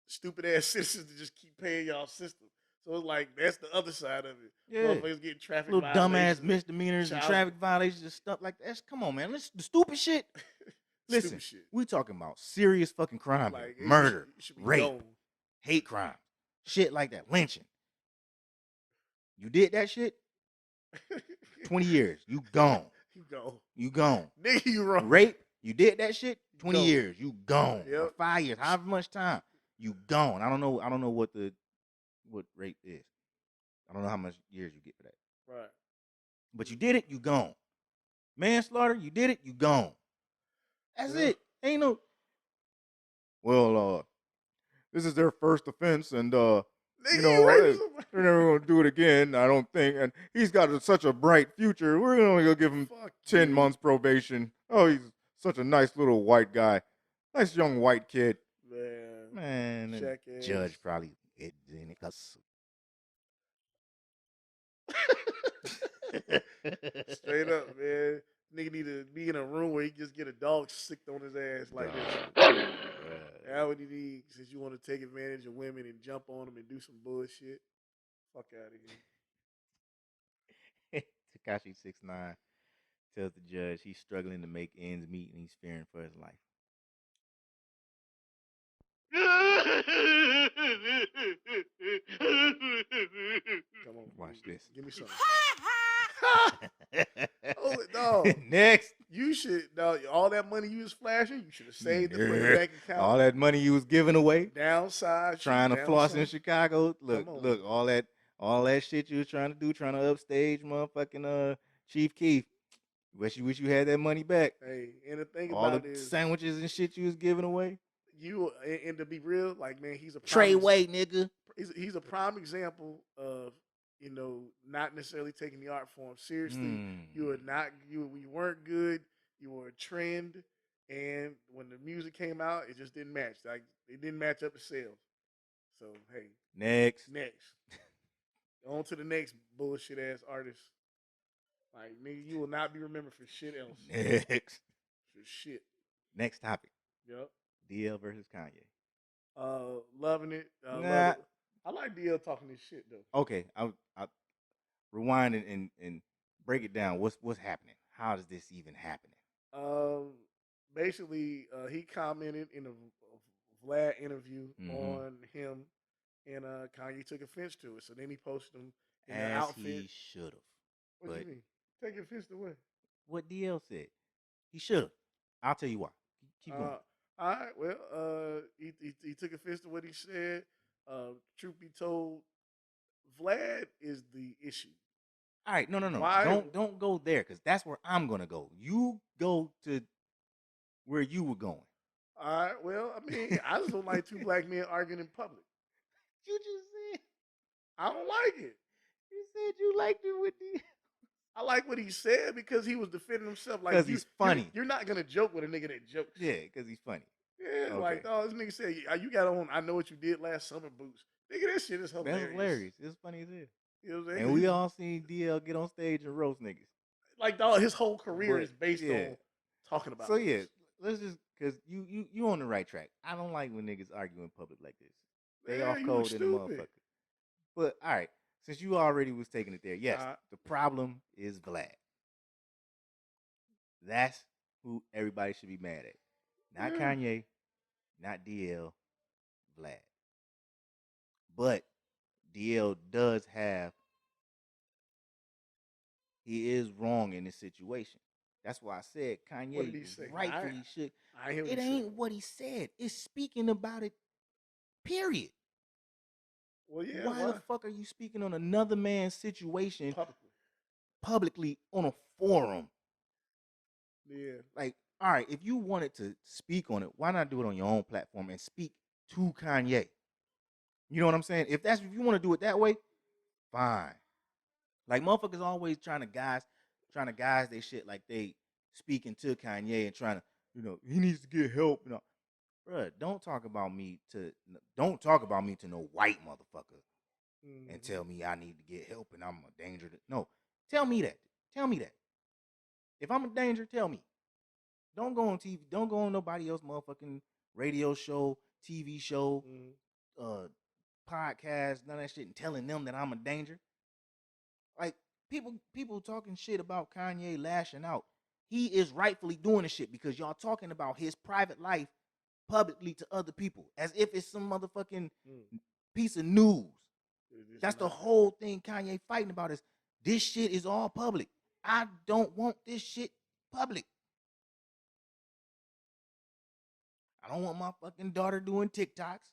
stupid ass citizens to just keep paying y'all system. So it's like that's the other side of it. Yeah, motherfuckers getting traffic little dumbass misdemeanors and traffic violations and stuff like that. Come on, man. Listen, the stupid shit. Listen, stupid shit. We talking about serious fucking crime, like, murder, should be rape, known. Hate crime, shit like that, lynching. You did that shit. 20 years, you gone. You gone. Nigga, you wrong. Rape, you did that shit. 20 years, you gone. Yep. Or 5 years, however much time, you gone. I don't know what rape is. I don't know how much years you get for that. Right. But you did it, you gone. Manslaughter, you did it, you gone. That's it. Ain't no. Well, this is their first offense, and you know, they're never gonna do it again. I don't think. And he's got such a bright future. We're only gonna give him 10 months probation. Oh, he's such a nice little white guy, nice young white kid. Man, the judge probably it didn't cause. Straight up, man. Nigga need to be in a room where he just get a dog sicked on his ass like this. That's what he needs, since you want to take advantage of women and jump on them and do some bullshit. Fuck out of here. Tekashi 6ix9ine tells the judge he's struggling to make ends meet and he's fearing for his life. Come on, watch this. Give me something. Hold it, dog. Next. You should, all that money you was flashing, you should have saved it, put in the bank account. All that money you was giving away, downside, trying to floss in Chicago. Look, all that shit you was trying to do, trying to upstage motherfucking Chief Keef. Wish you had that money back. Hey, and the thing all about the it is, sandwiches and shit you was giving away. And to be real, like, man, he's a Trey Way, nigga. He's a prime example of, not necessarily taking the art form seriously. You weren't good. You were a trend, and when the music came out, it just didn't match. Like, it didn't match up to sales. So hey, next, on to the next bullshit ass artist. Like, nigga, you will not be remembered for shit else. Next, for shit. Next topic. Yep. DL versus Kanye. Loving it. Nah. Love it. I like DL talking this shit though. Okay, I rewind and break it down. What's happening? How is this even happening? Basically, he commented in a Vlad interview on him, and Kanye took offense to it. So then he posted him in the outfit. He should have. What do you mean? Take offense to what? What DL said. He should have. I'll tell you why. Keep going. All right. Well, he took offense to what he said. Truth be told, Vlad is the issue. All right, no. Why? Don't go there, because that's where I'm gonna go. You go to where you were going. All right. Well, I mean, I just don't like two black men arguing in public. You just said I don't like it. You said you liked it with the. I like what he said because he was defending himself. Like, because he's funny. You're not gonna joke with a nigga that jokes. Yeah, because he's funny. Yeah, okay. Like, this nigga said, you got on, I know what you did last summer boots. Nigga, that shit is hilarious. That's hilarious. It's funny as hell. You know what I'm saying? And we all seen DL get on stage and roast niggas. Like, his whole career is based on talking about this. Yeah, let's just, because you on the right track. I don't like when niggas argue in public like this. They off cold in the motherfucker. But, all right, since you already was taking it there, yes, the problem is Vlad. That's who everybody should be mad at. Not Kanye, not DL, Vlad. But DL does have, he is wrong in this situation. That's why I said Kanye rightfully should. It ain't what he said. It's speaking about it, period. Well, yeah. Why the fuck are you speaking on another man's situation publicly on a forum? Yeah. Like, all right, if you wanted to speak on it, why not do it on your own platform and speak to Kanye? You know what I'm saying? If you want to do it that way, fine. Like, motherfuckers always trying to guise their shit like they speaking to Kanye and trying to, he needs to get help. Bruh, don't talk about me to no white motherfucker and tell me I need to get help and I'm a danger. No, tell me that. If I'm a danger, tell me. Don't go on TV. Don't go on nobody else motherfucking radio show, TV show, podcast, none of that shit, and telling them that I'm a danger. Like, people talking shit about Kanye lashing out. He is rightfully doing the shit because y'all talking about his private life publicly to other people as if it's some motherfucking piece of news. That's the whole thing Kanye fighting about is this shit is all public. I don't want this shit public. I don't want my fucking daughter doing TikToks.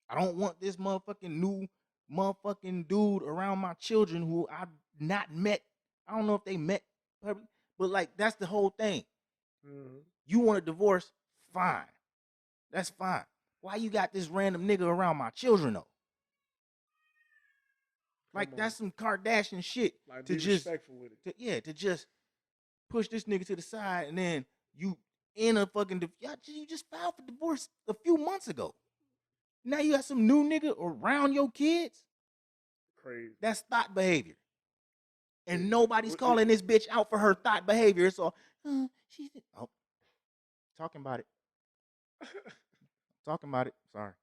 I don't want this motherfucking new motherfucking dude around my children who I've not met. I don't know if they met, but like, that's the whole thing. You want a divorce? Fine. That's fine. Why you got this random nigga around my children though? Like, that's some Kardashian shit. Like, to be respectful with it. To just push this nigga to the side and then you in a fucking you just filed for divorce a few months ago. Now you got some new nigga around your kids. Crazy. That's thought behavior. And nobody's calling this bitch out for her thought behavior. So talking about it. Talking about it. Sorry.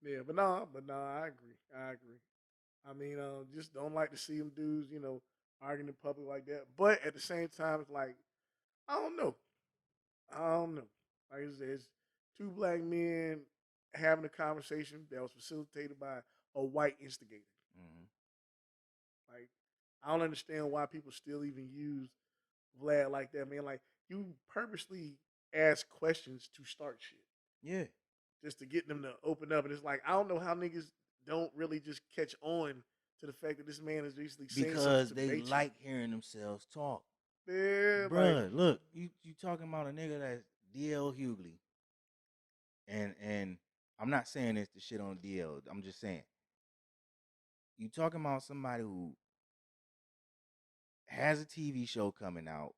Yeah, but no, I agree. I mean, just don't like to see them dudes, arguing in public like that. But at the same time, it's like, I don't know. Like I said, it's two black men having a conversation that was facilitated by a white instigator. Like, I don't understand why people still even use Vlad like that, man. Like you purposely ask questions to start shit. Yeah. Just to get them to open up. And it's like, I don't know how niggas don't really just catch on to the fact that this man is basically saying something Because to they bait like hearing themselves talk. Yeah, bruh. Look, you talking about a nigga that's DL Hughley, and I'm not saying this to shit on DL. I'm just saying you talking about somebody who has a TV show coming out,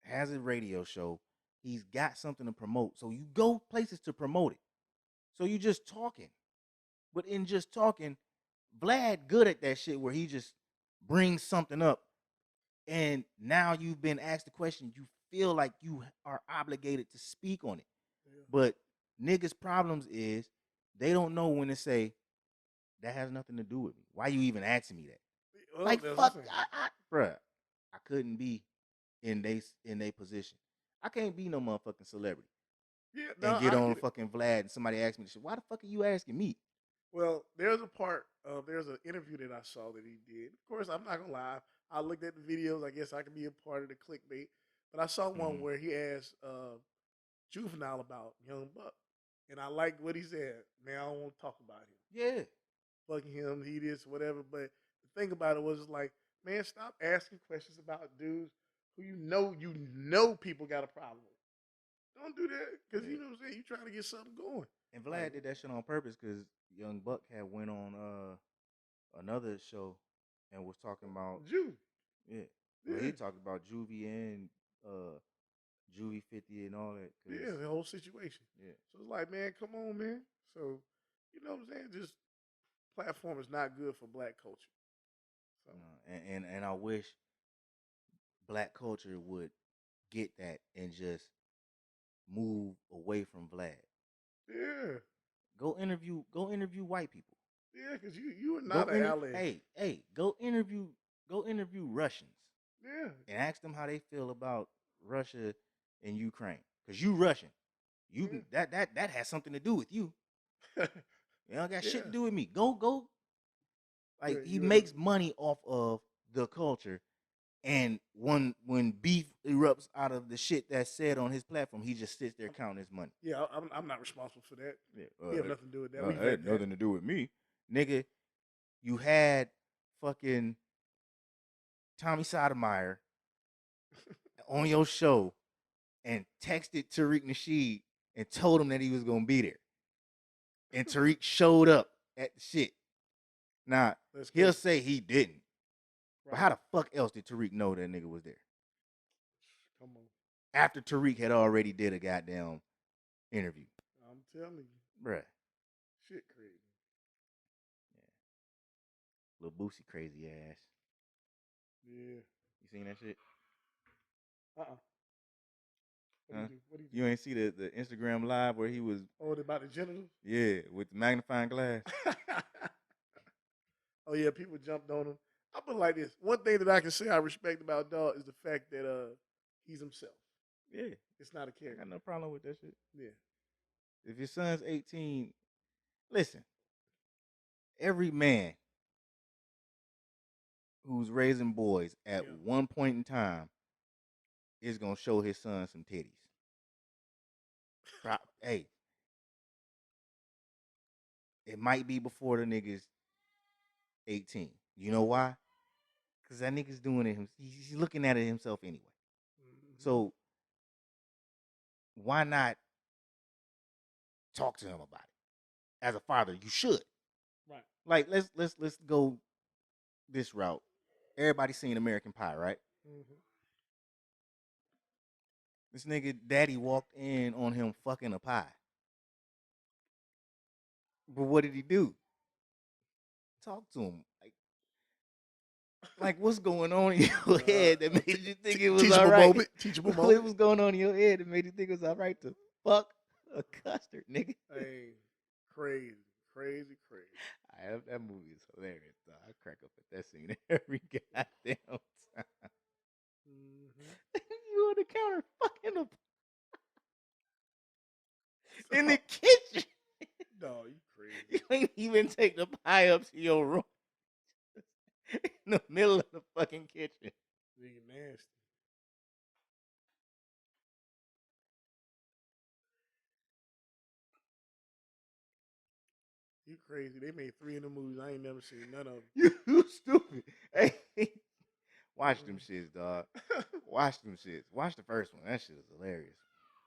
has a radio show. He's got something to promote, so you go places to promote it. So you just talking, but in just talking, Vlad good at that shit where he just brings something up, and now you've been asked the question. You feel like you are obligated to speak on it. Yeah. But niggas' problems is they don't know when to say that has nothing to do with me. Why you even asking me that? Well, like fuck, bruh, I couldn't be in they position. I can't be no motherfucking celebrity. Yeah, no, and get on fucking Vlad and somebody ask me this shit. Why the fuck are you asking me? Well, there's a part of there's an interview that I saw that he did. Of course, I'm not gonna lie. I looked at the videos. I guess I can be a part of the clickbait. But I saw one where he asked Juvenile about Young Buck, and I like what he said. Man, I don't want to talk about him. Yeah, fucking him. He this whatever. But the thing about it was like, man, stop asking questions about dudes who you know people got a problem with. Don't do that because you know what I'm saying. You trying to get something going. And Vlad did that shit on purpose because Young Buck had went on another show and was talking about Juvie. Yeah. Well, he talked about Juvie and Juvie 50 and all that. Yeah, the whole situation. Yeah. So it's like, man, come on, man. So, you know what I'm saying? Just platform is not good for black culture. So. And I wish black culture would get that and just move away from Vlad. Yeah. Go interview white people. Yeah, because you are not an ally. Hey, go interview Russians. Yeah. And ask them how they feel about Russia and Ukraine. Because you Russian. You that has something to do with you. You don't got shit to do with me. Go. Like he makes money off of the culture. And when beef erupts out of the shit that's said on his platform, he just sits there counting his money. Yeah, I'm not responsible for that. Yeah, he have nothing to do with that. It had nothing to do with me. Nigga, you had fucking Tommy Sotomayor on your show and texted Tariq Nasheed and told him that he was going to be there. And Tariq showed up at the shit. Now, he'll say he didn't. Right. But how the fuck else did Tariq know that nigga was there? Come on. After Tariq had already did a goddamn interview. I'm telling you. Bruh. Shit crazy. Yeah. Little Boosie crazy ass. Yeah. You seen that shit? What do you do? You ain't see the Instagram live where he was... Oh, about the genitals? Yeah, with the magnifying glass. Oh, yeah, people jumped on him. I put it like this. One thing that I can say I respect about Dog is the fact that he's himself. Yeah. It's not a character. I got no problem with that shit. Yeah. If your son's 18, listen. Every man who's raising boys at one point in time is going to show his son some titties. Hey. It might be before the nigga's 18. You know why? Because that nigga's doing it. He's looking at it himself anyway. Mm-hmm. So why not talk to him about it? As a father, you should. Right. Like let's go this route. Everybody seen American Pie, right? Mm-hmm. This nigga daddy walked in on him fucking a pie. But what did he do? Talk to him. Like what's going on in your head that made you think it was all right? Teachable moment. What was going on in your head that made you think it was all right to fuck a custard, nigga? Hey, crazy. That movie is hilarious. I crack up at that scene every goddamn time. Mm-hmm. You on the counter fucking in the kitchen. No, you crazy. You ain't even take the pie up to your room. In the middle of the fucking kitchen. Nigga nasty. You crazy. They made 3 of the movies. I ain't never seen none of them. You stupid. Hey, watch them shits, dog. Watch them shits. Watch the first one. That shit is hilarious.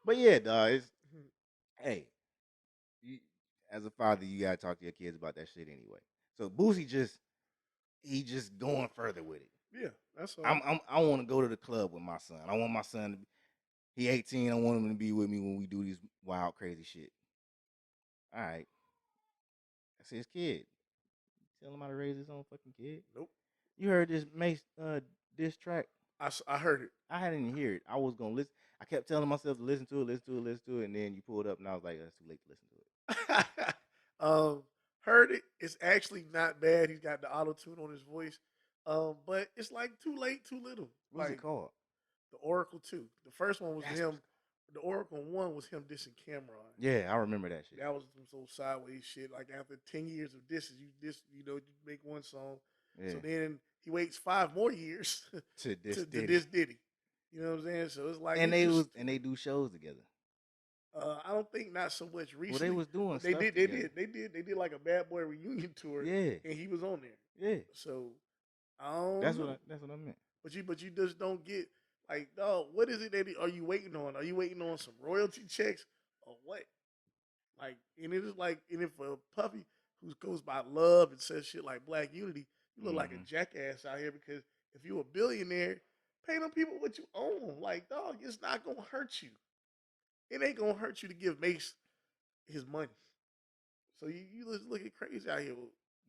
But yeah, dog, it's hey, you, as a father, you gotta talk to your kids about that shit anyway. So Boosie just going further with it. Yeah, that's all. I want to go to the club with my son. I want my son to be, he 18. I want him to be with me when we do these wild, crazy shit. All right, that's his kid. Tell him how to raise his own fucking kid. Nope. You heard this Mace diss track? I heard it. I hadn't hear it. I was gonna listen. I kept telling myself to listen to it, and then you pulled up, and I was like, "That's too late to listen to it." Heard it. It's actually not bad. He's got the auto tune on his voice. But it's like too late, too little. What's like it called? The Oracle 2. The first one was him. The Oracle 1 was him dissing Cameron. Yeah, I remember that shit. That was some old sideways shit. Like after 10 years of disses, you make one song. Yeah. So then he waits 5 more years to diss Diddy. You know what I'm saying? So it's like and they do shows together. I don't think not so much recently. Well, they was doing they stuff did together. They did like a Bad Boy reunion tour. Yeah, and he was on there. Yeah. So I don't that's know. That's what I meant. But you just don't get like, dog, what is it that are you waiting on? Are you waiting on some royalty checks or what? Like, and it is like, and if a Puffy who goes by love and says shit like Black Unity, you look like a jackass out here because if you're a billionaire, pay them people what you own. Like, dog, it's not gonna hurt you. It ain't gonna hurt you to give Mace his money. So you just looking crazy out here.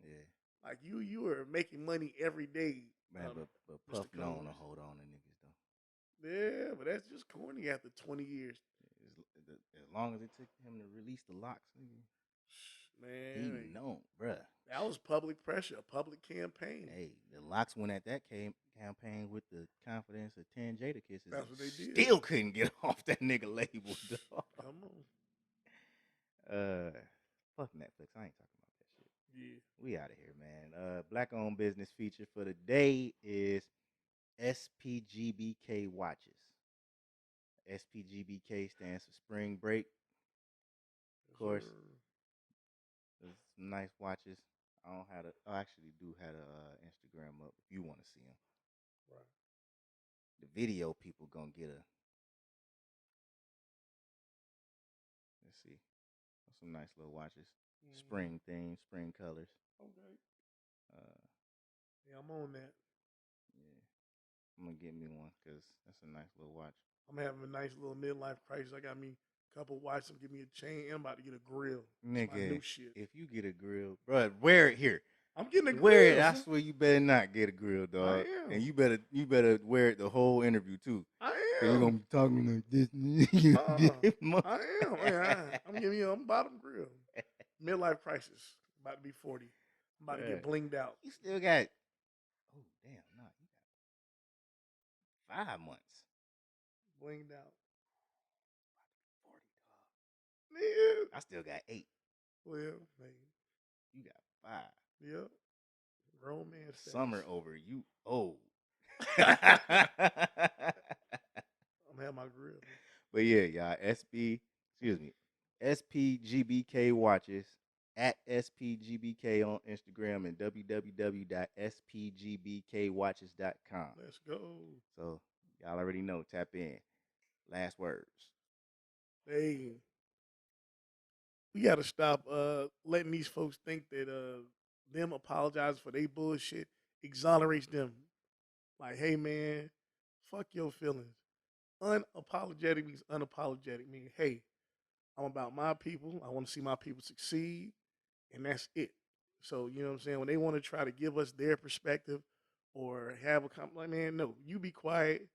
Yeah. Like you are making money every day. Man, but Puff known to hold on to niggas though. Yeah, but that's just corny after 20 years. As long as it took him to release the locks, man, he known, bruh. That was public pressure, a public campaign. Hey, the locks went at that campaign with the confidence of 10 Jada kisses. That's what they did. Still couldn't get off that nigga label, dog. Come on. Fuck Netflix. I ain't talking about that shit. Yeah. We out of here, man. Black-owned business feature for the day is SPGBK watches. SPGBK stands for Spring Break. Of course, there's some nice watches. I actually do have a Instagram up if you want to see them. Right. The video people gonna get a. Let's see, some nice little watches. Mm-hmm. Spring themes, spring colors. Okay. Yeah, I'm on that. Yeah, I'm gonna get me one because that's a nice little watch. I'm having a nice little midlife crisis. I got me a couple watches. I'm getting me a chain. I'm about to get a grill. Nigga, my new shit. If you get a grill, bro, wear it here. I'm getting a grill. Wear it. I swear you better not get a grill, dog. I am. And you better wear it the whole interview too. I am. You're gonna be talking like this. I am. Yeah, I'm giving you a bottom grill. Midlife crisis. About to be 40. I'm about to get blinged out. You still got. Oh damn! No, you got 5 months. Blinged out. 40, dog. Man. I still got 8. Well, man. You got 5. Yep. Grown man status. Summer over. You old. I'm having my grill. But yeah, y'all. SPGBK watches at SPGBK on Instagram and www.spgbkwatches.com. Let's go. So y'all already know. Tap in. Last words. Hey, we got to stop letting these folks think that them apologizing for their bullshit exonerates them. Like, hey, man, fuck your feelings. Unapologetic means unapologetic. Meaning, hey, I'm about my people. I want to see my people succeed, and that's it. So, you know what I'm saying? When they want to try to give us their perspective or have a comment, like, man, no, you be quiet.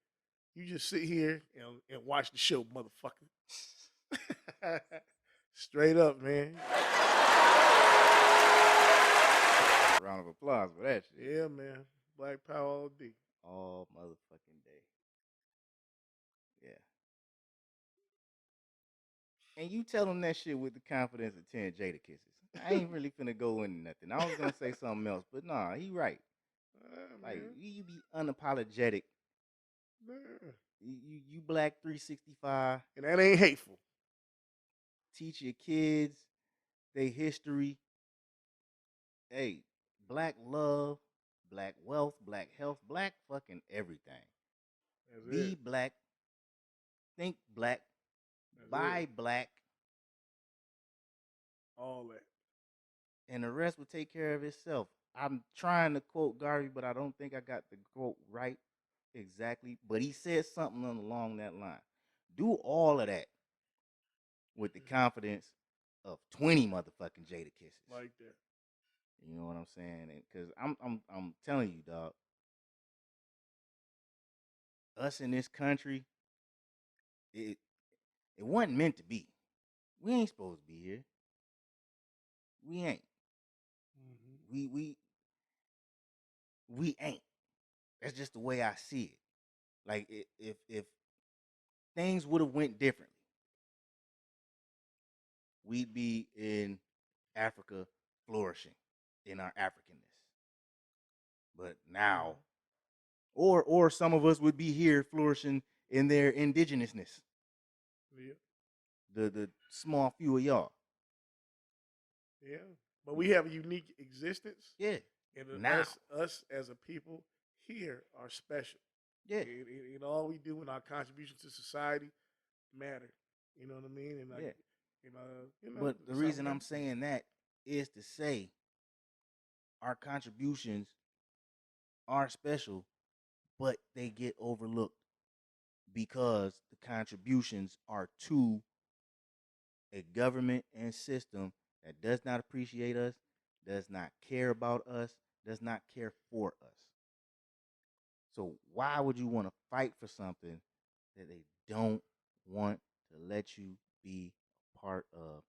You just sit here and watch the show, motherfucker. Straight up, man. Round of applause for that shit. Yeah, man. Black power all day. All motherfucking day. Yeah. And you tell them that shit with the confidence of 10 Jada kisses. I ain't really finna go into nothing. I was gonna say something else, but nah, he right. Like, you be unapologetic. You black 365. And that ain't hateful. Teach your kids their history. Hey, black love, black wealth, black health, black fucking everything. Be black, think black, buy black. All that. And the rest will take care of itself. I'm trying to quote Garvey, but I don't think I got the quote right exactly. But he said something along that line. Do all of that with the confidence of 20 motherfucking Jada kisses. Like that. You know what I'm saying? Because I'm telling you, dog. Us in this country, it wasn't meant to be. We ain't supposed to be here. We ain't. Mm-hmm. We ain't. That's just the way I see it. Like if things would have went differently, we'd be in Africa flourishing in our Africanness. But now, or some of us would be here flourishing in their indigenousness. Yeah. The small few of y'all. Yeah. But we have a unique existence. Yeah. And us as a people here are special. Yeah. And all we do in our contribution to society matter. You know what I mean? And yeah. You know, but the reason I'm saying that is to say our contributions are special, but they get overlooked because the contributions are to a government and system that does not appreciate us, does not care about us, does not care for us. So why would you want to fight for something that they don't want to let you be a part of?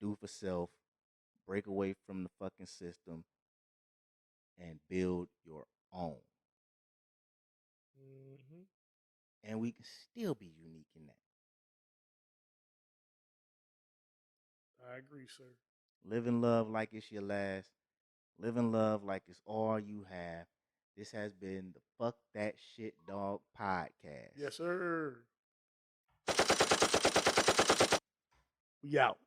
Do for self, break away from the fucking system, and build your own. Mm-hmm. And we can still be unique in that. I agree, sir. Live in love like it's your last. Live in love like it's all you have. This has been the Fuck That Shit Dog podcast. Yes, sir. We out.